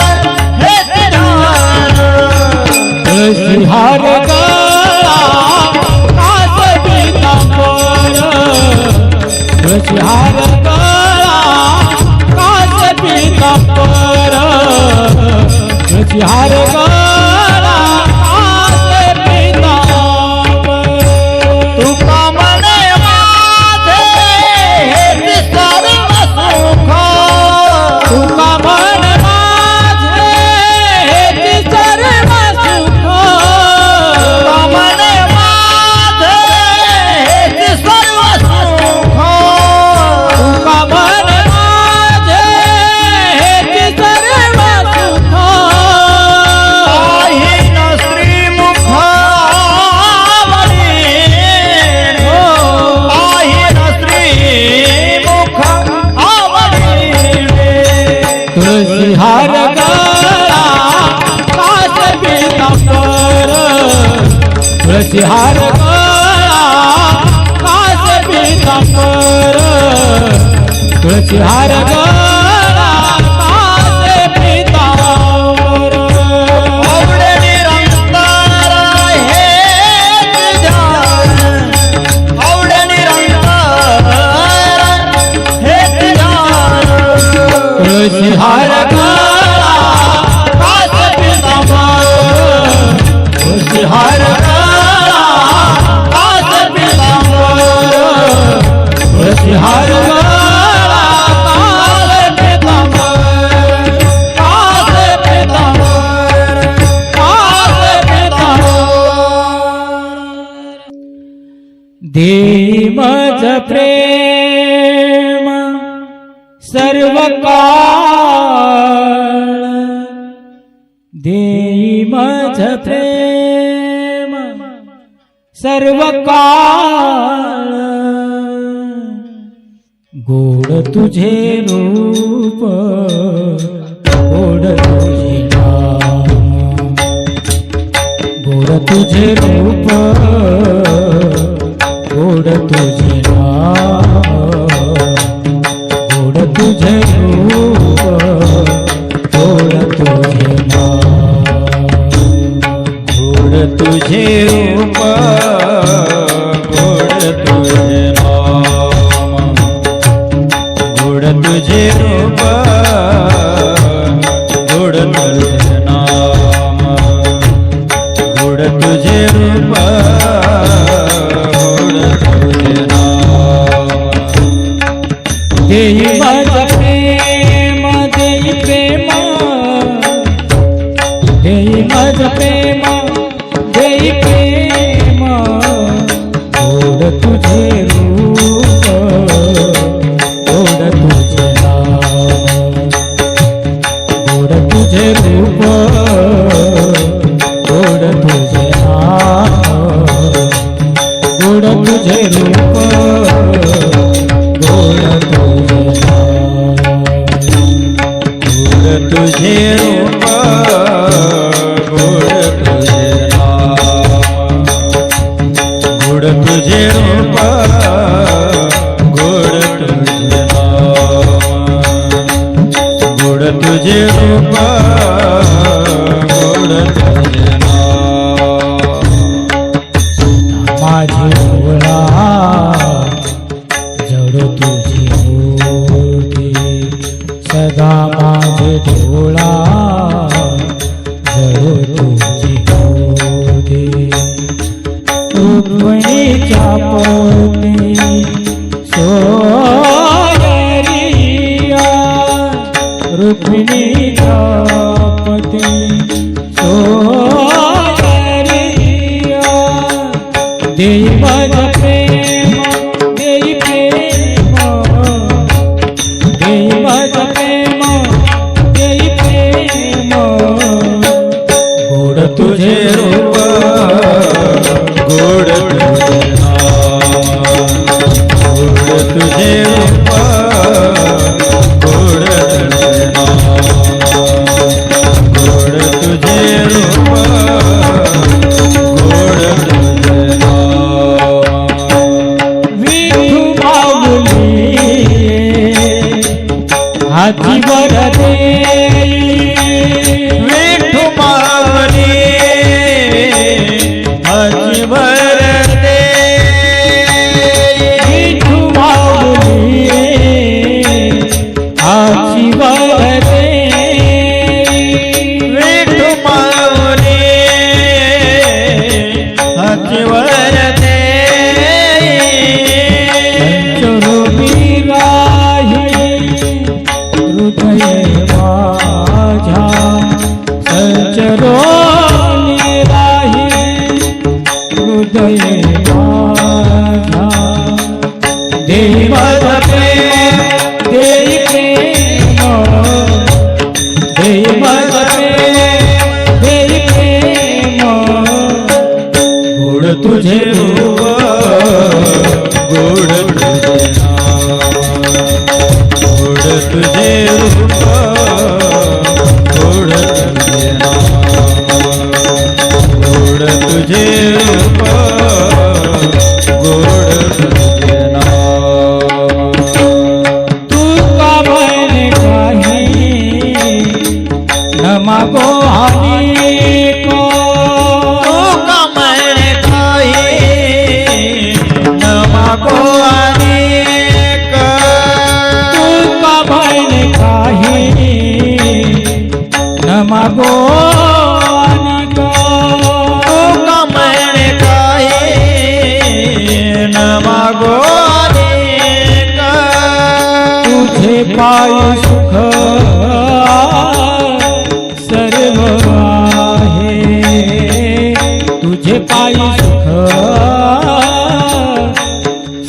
हेच जाण तुळशी हार गळा कास पीतांबर तुळशी हार गळा कास पीतांबर तुळशी हार गळा कास पीतांबर तुका मने माझे हेच सर्व सुख तुका मन माझे हेच सर्व सुख तुका मने माझे हेच सर्व सुख तुका मन माझे हेच सर्व सुख पाहिन श्रीमुख आवडी पाहिन श्रीमुख आवडी तुळशी हार गळा कास पीतांबर तुळशी हार गळा कास पीतांबर तुळशी हार गळा कास पीतांबर आवडे निरंतर हेच जाण आवडे निरंतर हेच जाण तुळशी हार गळा कास पीतांबर तुळशी हार गळा कास पीतांबर तुळशी हार गळा कास पीतांबर कास पीतांबर कास पीतांबर देई मज प्रेम सर्व काळ देई मज प्रेम सर्व काळ गोड तुझे रूप गोड तुझे नाम गोड तुझे रूप गोड तुझे नाम गोड तुझे रूप गोड तुझे नाम गोड तुझे रूप गोड तुझे नाम गोड तुझे रूप गोड तुझे नाम गोड तुझे रूप गोड तुझे नाम देई मज प्रेम देई प्रेम देई मज प्रेम देई प्रेम गोड तुझे रूप गोड तुझे नाम गोड तुझे रूप गोड तुझे नाम गोड तुझे रूप गोड तुझे नाम गोड तुझे रूप गोड तुझे नाम तुझे रूप गोड तुझे नाम गोड तुझे रूप गोड तुझे नाम गोड तुझे रूप गोड तुझे नाम विठू माऊली हातीवर देई विठू माऊली हातीवर दे विठू माऊली हातीवर देई विठू माऊली हातीवर दे पंचरूपी राही हृदय माझ्या संचरोनी राही हृदय माझ्या देई मज प्रेम देई प्रेम देई मज प्रेम देई प्रेम गोड तुझे रूप गोड तुझे नाम गोड तुझे रूप गोड तुझे नाम गोड तुझे रूप गोड तुझे नाम तू का मन काही न मागो हानी को का मन काही न मागो अनेक तू का मन काही न मागो हानी को का मन काही न मागो अनेक तुझे पाय सुख सर्व आहे तुझे पाय सुख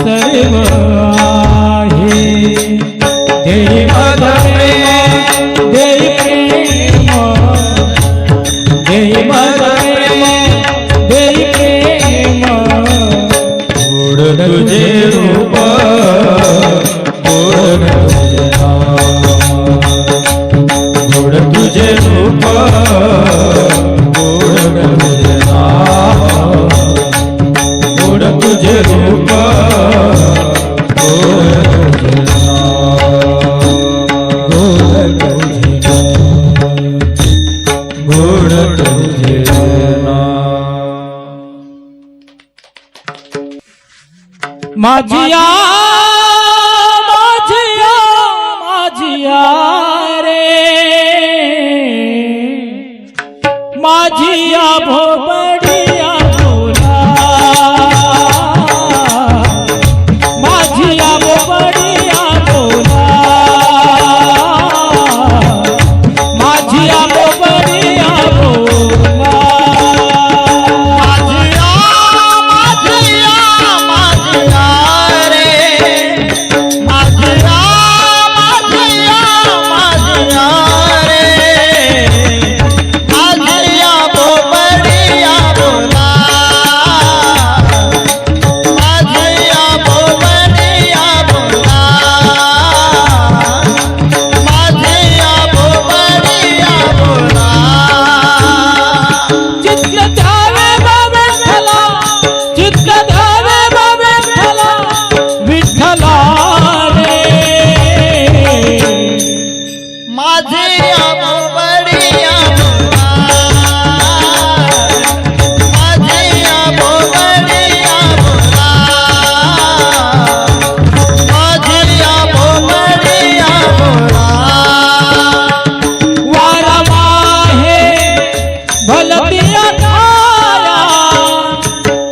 सर्व आहे देई मज प्रेम देई प्रेम देई मज प्रेम देई प्रेम गोड तुझे रूप गोड तुझे नाम गोड तुझे रूप गोड तुझे नाम गोड तुझे रूप गोड तुझे नाम गोड तुझे नाम माझिया माझिया माझिया रे माझिया भोबडिया बोला माझिया भोबडिया बोला माझिया भोबडिया बोला माझिया माझिया माझिया रे माझिया माझिया माझिया रे माझिया बोबडिया बोला माझिया बोबडिया बोला माझिया बोबडिया बोला चित्त द्यावे बाबे विठ्ठला चित्त द्यावे बाबे विठ्ठला विठ्ठला रे माझिया बोबडिया बोला माझिया बोबडिया बोला माझिया बोबडिया बोला वारवा हे भलतिया छाया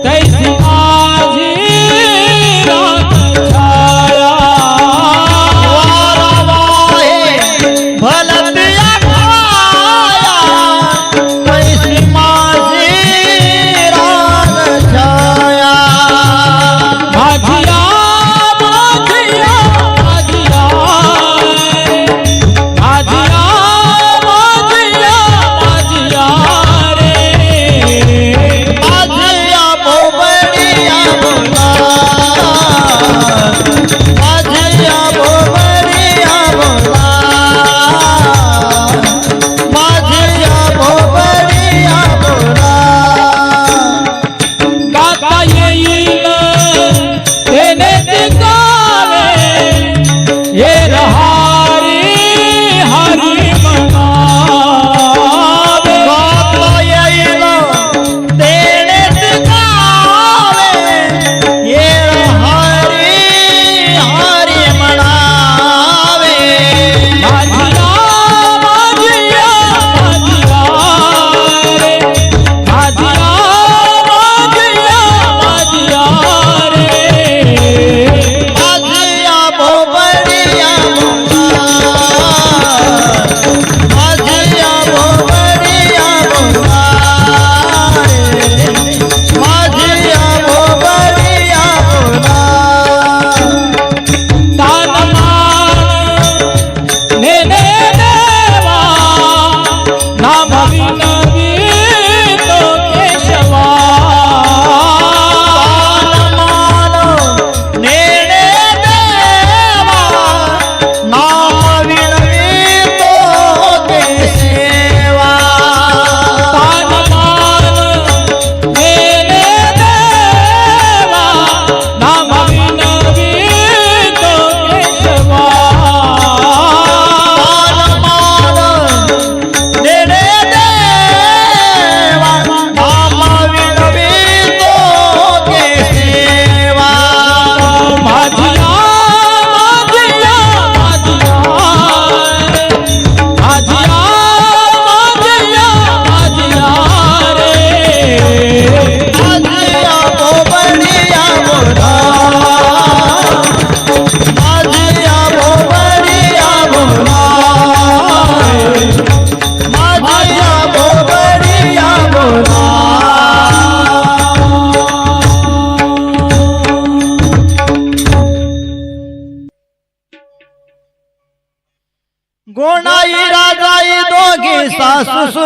तैसी माझी रात छाया वारवा हे भलतिया छाया कैसी माझी राग छाया माझिया माझिया माझिया माझिया माझिया माझिया रे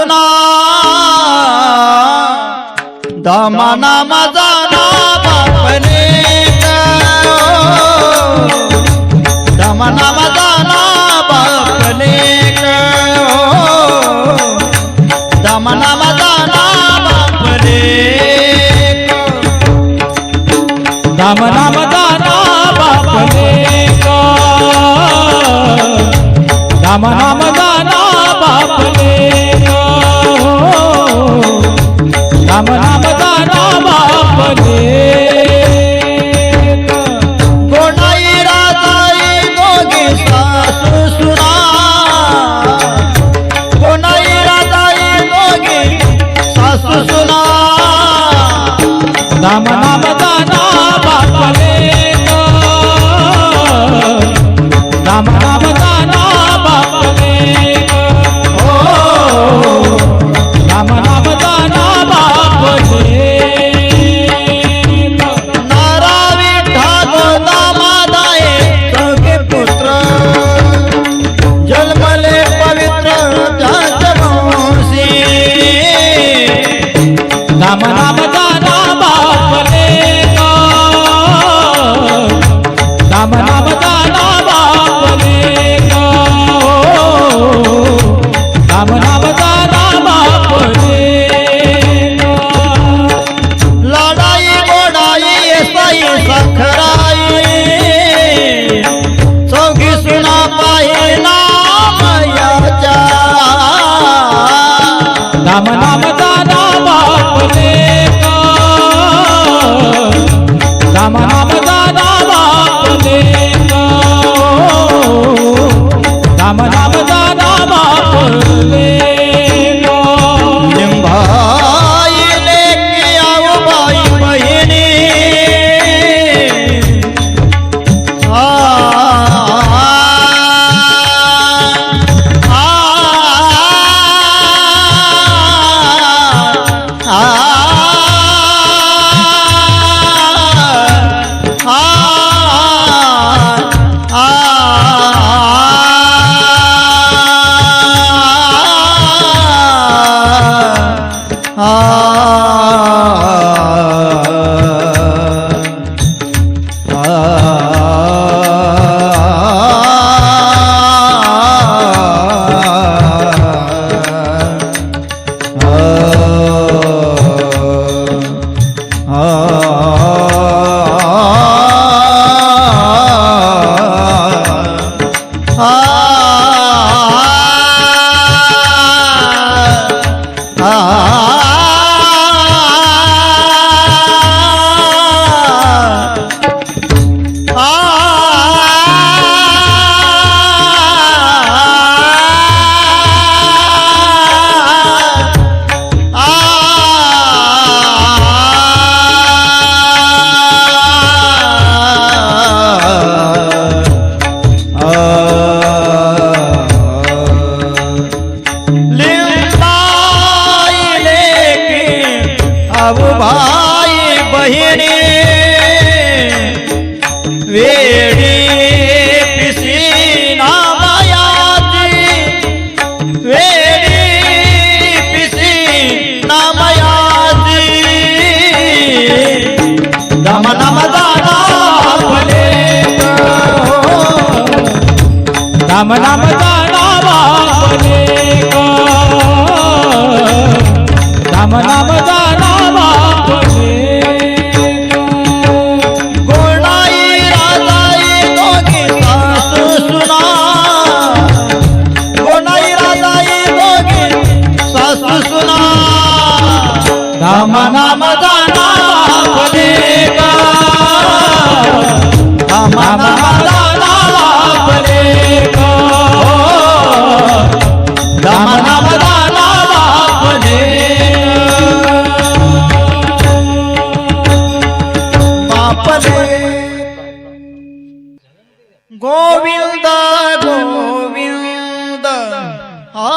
सुना दामाना माझा ना बापले दामाना माझा ना बापले दामाना माझा ना बापले दामना मदाना बापले दामना मदाना बापले दामना मदाना बापले गोडाई राजाई दोघी सासू सुना गोडाई राजाई दोघी सासू सुना दामना मदाना बापले दामना मदाना बापले दामना मदाना बापले नारा विठ्ठल दामादाये सगळे पुत्र जन्मले पवित्र त्याचवंशी दामना मदाना बापले दामना मदाना बापले दामना मदाना बापले लढाई गोडाई साई सखराई चौघी सुना पाहिला मयाच्या दामना मदाना बापले दामना मदाना बापले दामना मदाना बापले लिंबाई लेकी आऊबाई बहिणी आ भाई बहिणी वेडी पिसी नामयाची वेडी पिसी नामयाची दमना मदाना बापले दामना मदाना बापले दामना मदाना बापले गोडाई राजाई दोघी सासू सुना गोडाई राजाई दोघी सासू सुना दामना मदाना बापले दामना मदाना बापले दामना मदाना बापले बापले गोविंद गोविंद आ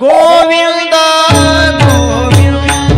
गोविंद गोविंद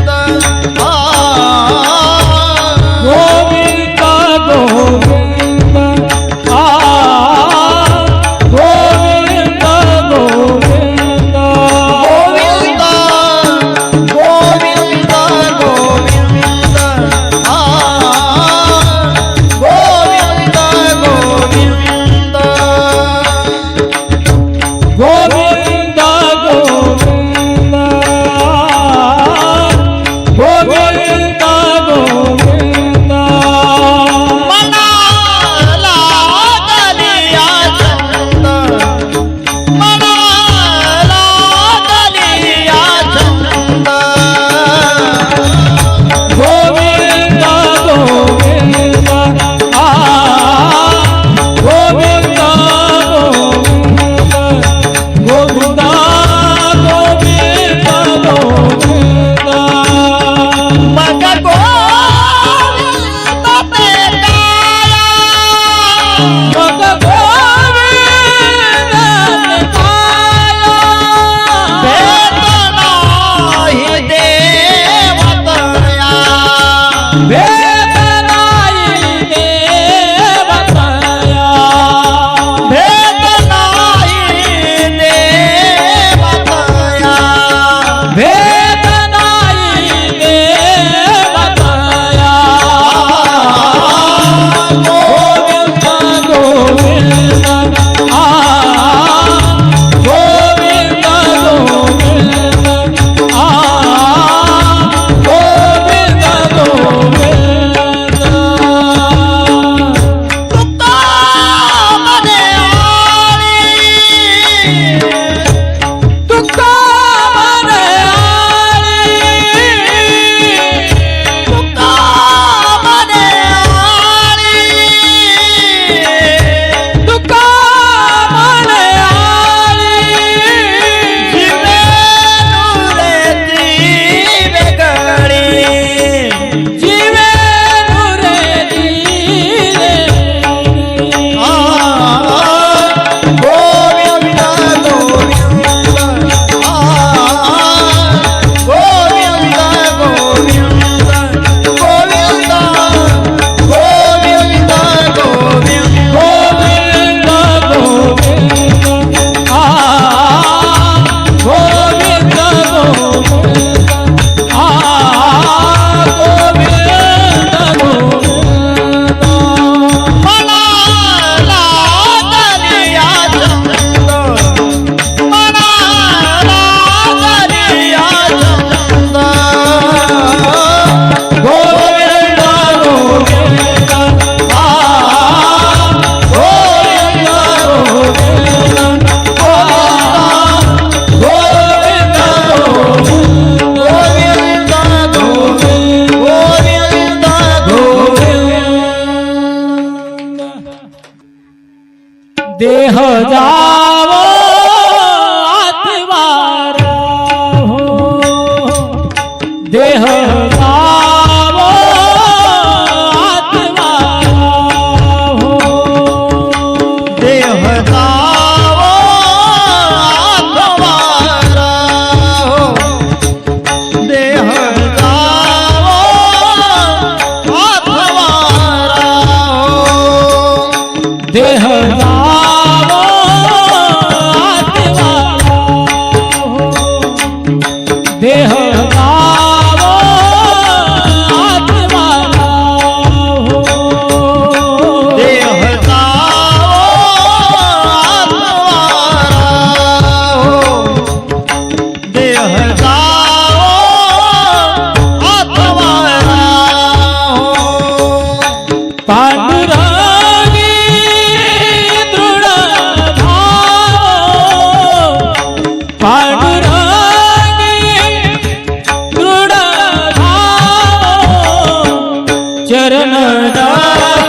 देह जावो आत्मा हो देह जावो आत्मारा हो देह जावो आत्मारा हो देह जावो आत्मा हो देह जावो आत्मा हो देह जावो आत्मारा हो देह जावो आत्मारा हो पांडुरंगी दृढ भाव पांडुरंगी दृढ भाव चरण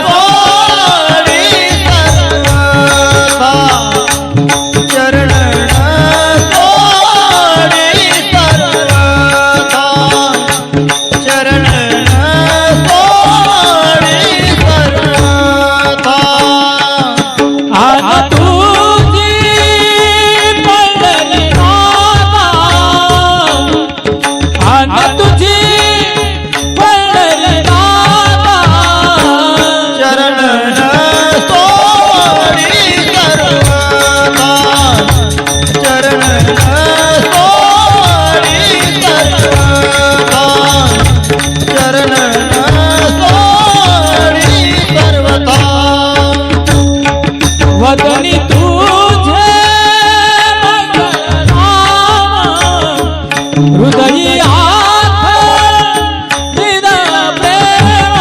सोडी सर्वथा चरण सोडी सर्वथा चरण सोडी सर्वथा आन तुझी पंढरी नाथा आन तुझी पंढरी नाथा चरण सोडी सर्वथा चरण सोडी सर्वथा चरण सोडी सर्वथा वदनी तुझे मंगलनाम हृदयी आथ हृदय प्रेम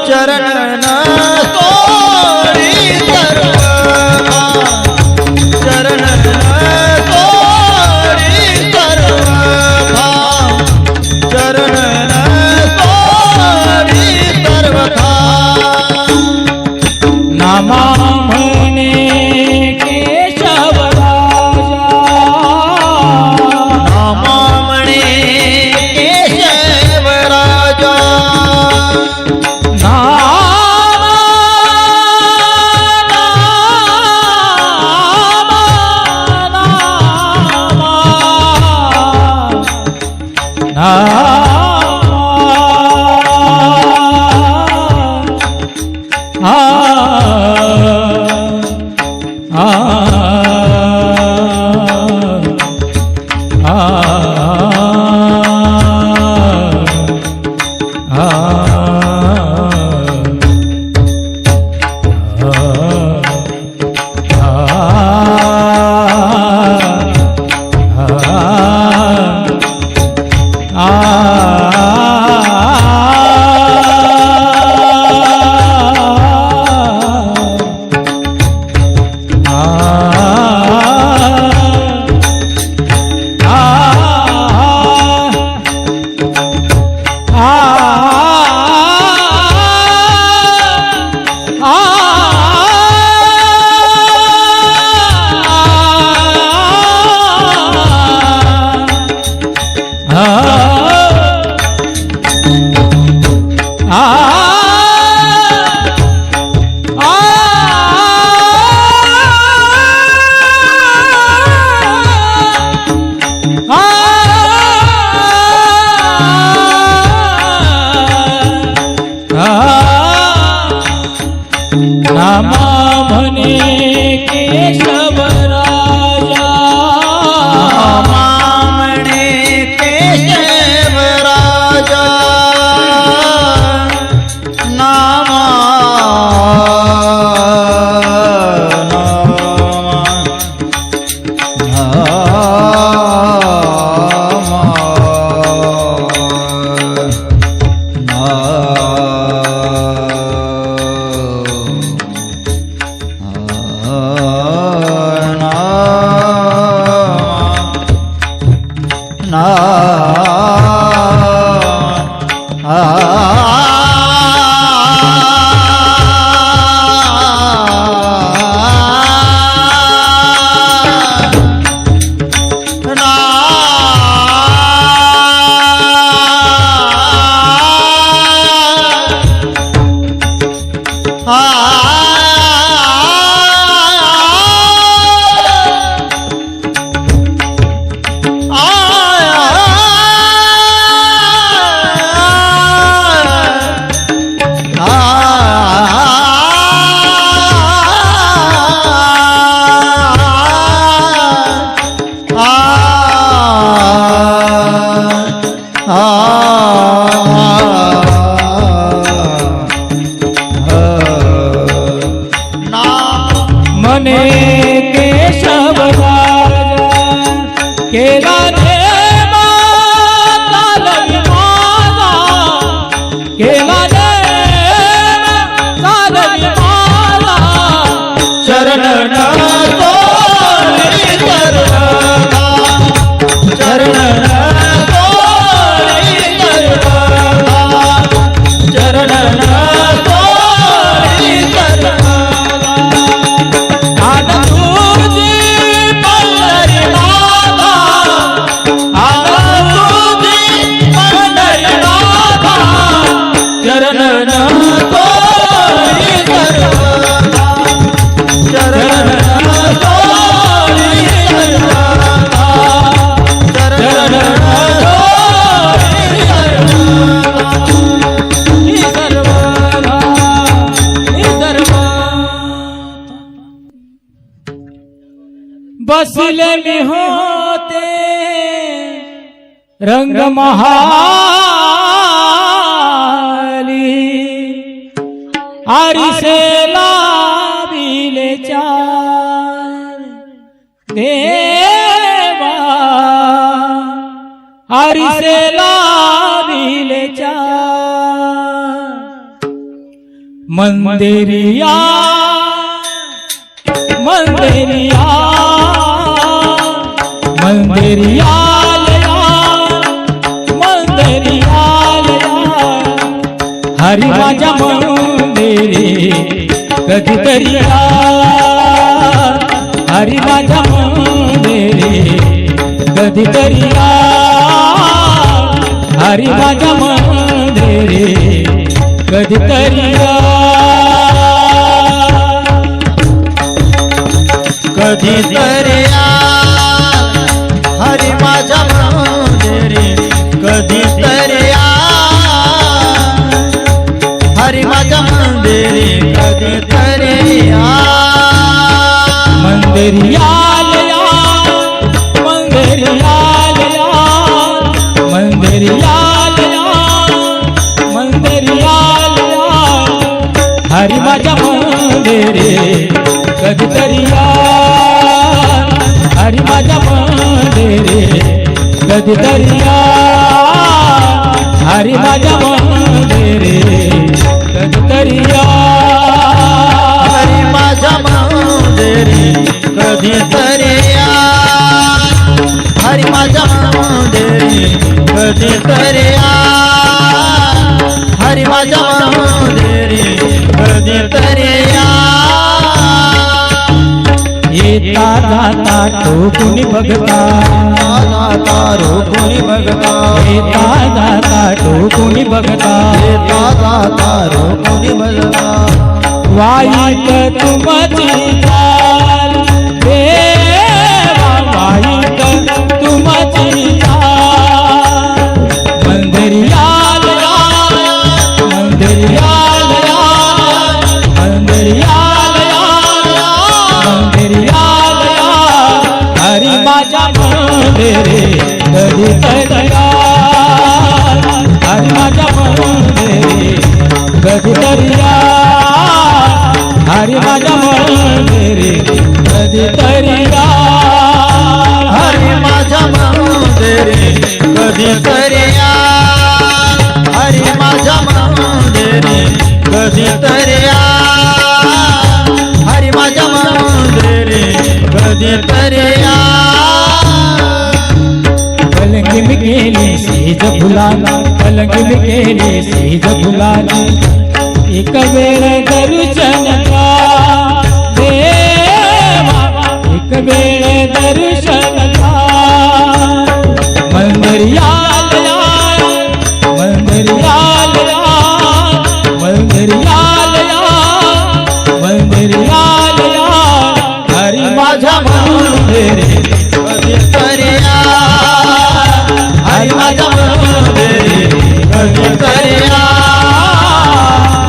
चरण सोडी सर्वथा चरण सोडी सर्वथा चरण सोडी सर्वथा नामा म्हणे केशव राजा नामा म्हणे केशव राजा नामा नामा म्हणे केशव राजा नामा म्हणे केशव राजा नामा केला देवा चालवी माझा, केला देवा चालवी माझा, चरण सोरी सर्वदा, चरण सोरी सर्वदा, चरण सोरी सर्वदा. तुझी पंढरीनाथा, तुझी पंढरीनाथा, चरण सोरी सर्वदा, चरण सोरी सर्वदा, चरण सोरी सर्वदा. बसले मी होते रंग महाली, आरिसे लाविले चार देवा, आरिसे लाविले चार. मंदिरिया मंदिरिया मंदिरियालया मंदिरियालया, हरी माझ्या मंदिरी कधीतरी या, हरी माझ्या मंदिरी कधीतरी या, हरी माझ्या मंदिरी कधीतरी या. कधीतरी या हरी माझ्या मंदिरी, कधीतरी या हरी माझ्या मंदिरी, कधीतरी या. मंदिरियालया मंदिरियालया मंदिरियालया मंदिरियालया, हरी माझ्या मंदिरी कधीतरी या, हरी माझ्या मंदिरी कधीतरी या, हरी माझ्या मंदिरी कधीतरी या. हरी माझ्या मंदिरी कधीतरी या, हरी माझ्या मंदिरी कधीतरी या, हरी माझ्या मंदिरी कधीतरी या. येता जाता टोकुनी बघता, जाता रोकुनी बघता, येता जाता टोकुनी बघता, येता जाता रोकुनी बघता. वाईट तुमची चाल देवा, वाईट तुमची चाल. मंदिरियालया मंदिरियालया मंदिरियालया मंदिरियालया, हरी माझ्या मंदिरी कधीतरी या, हरी माझ्या मंदिरी कधीतरी या, हरी माझ्या मंदिरी कधीतरी या. हरी माझ्या मंदिरी कधीतरी या, हरी माझ्या मंदिरी कधीतरी या, हरी माझ्या मंदिरी कधीतरी या. पलंगी में केली सेज फुलानी, पलंगी में केली सेज फुलानी, एक वेळ दर्शन का देवा, एक वेळ दर्शन का. मंदिरियालया मंदिरियालया मंदिरियालया मंदिरियालया, हरी माझ्या मंदिरी कधीतरी या, हरी माझ्या मंदिरी कधीतरी या,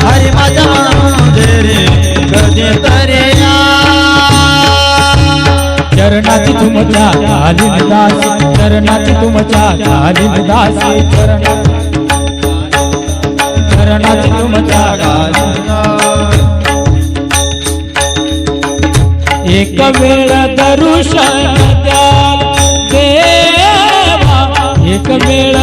हरी माझ्या मंदिरी कधीतरी या. चरणाची तुमच्या घालीन दासी, चरणाची तुमच्या घालीन दासी, चरणाची तुमच्या घालीन. एक वेळ दर्शन द्या देवा, वेळ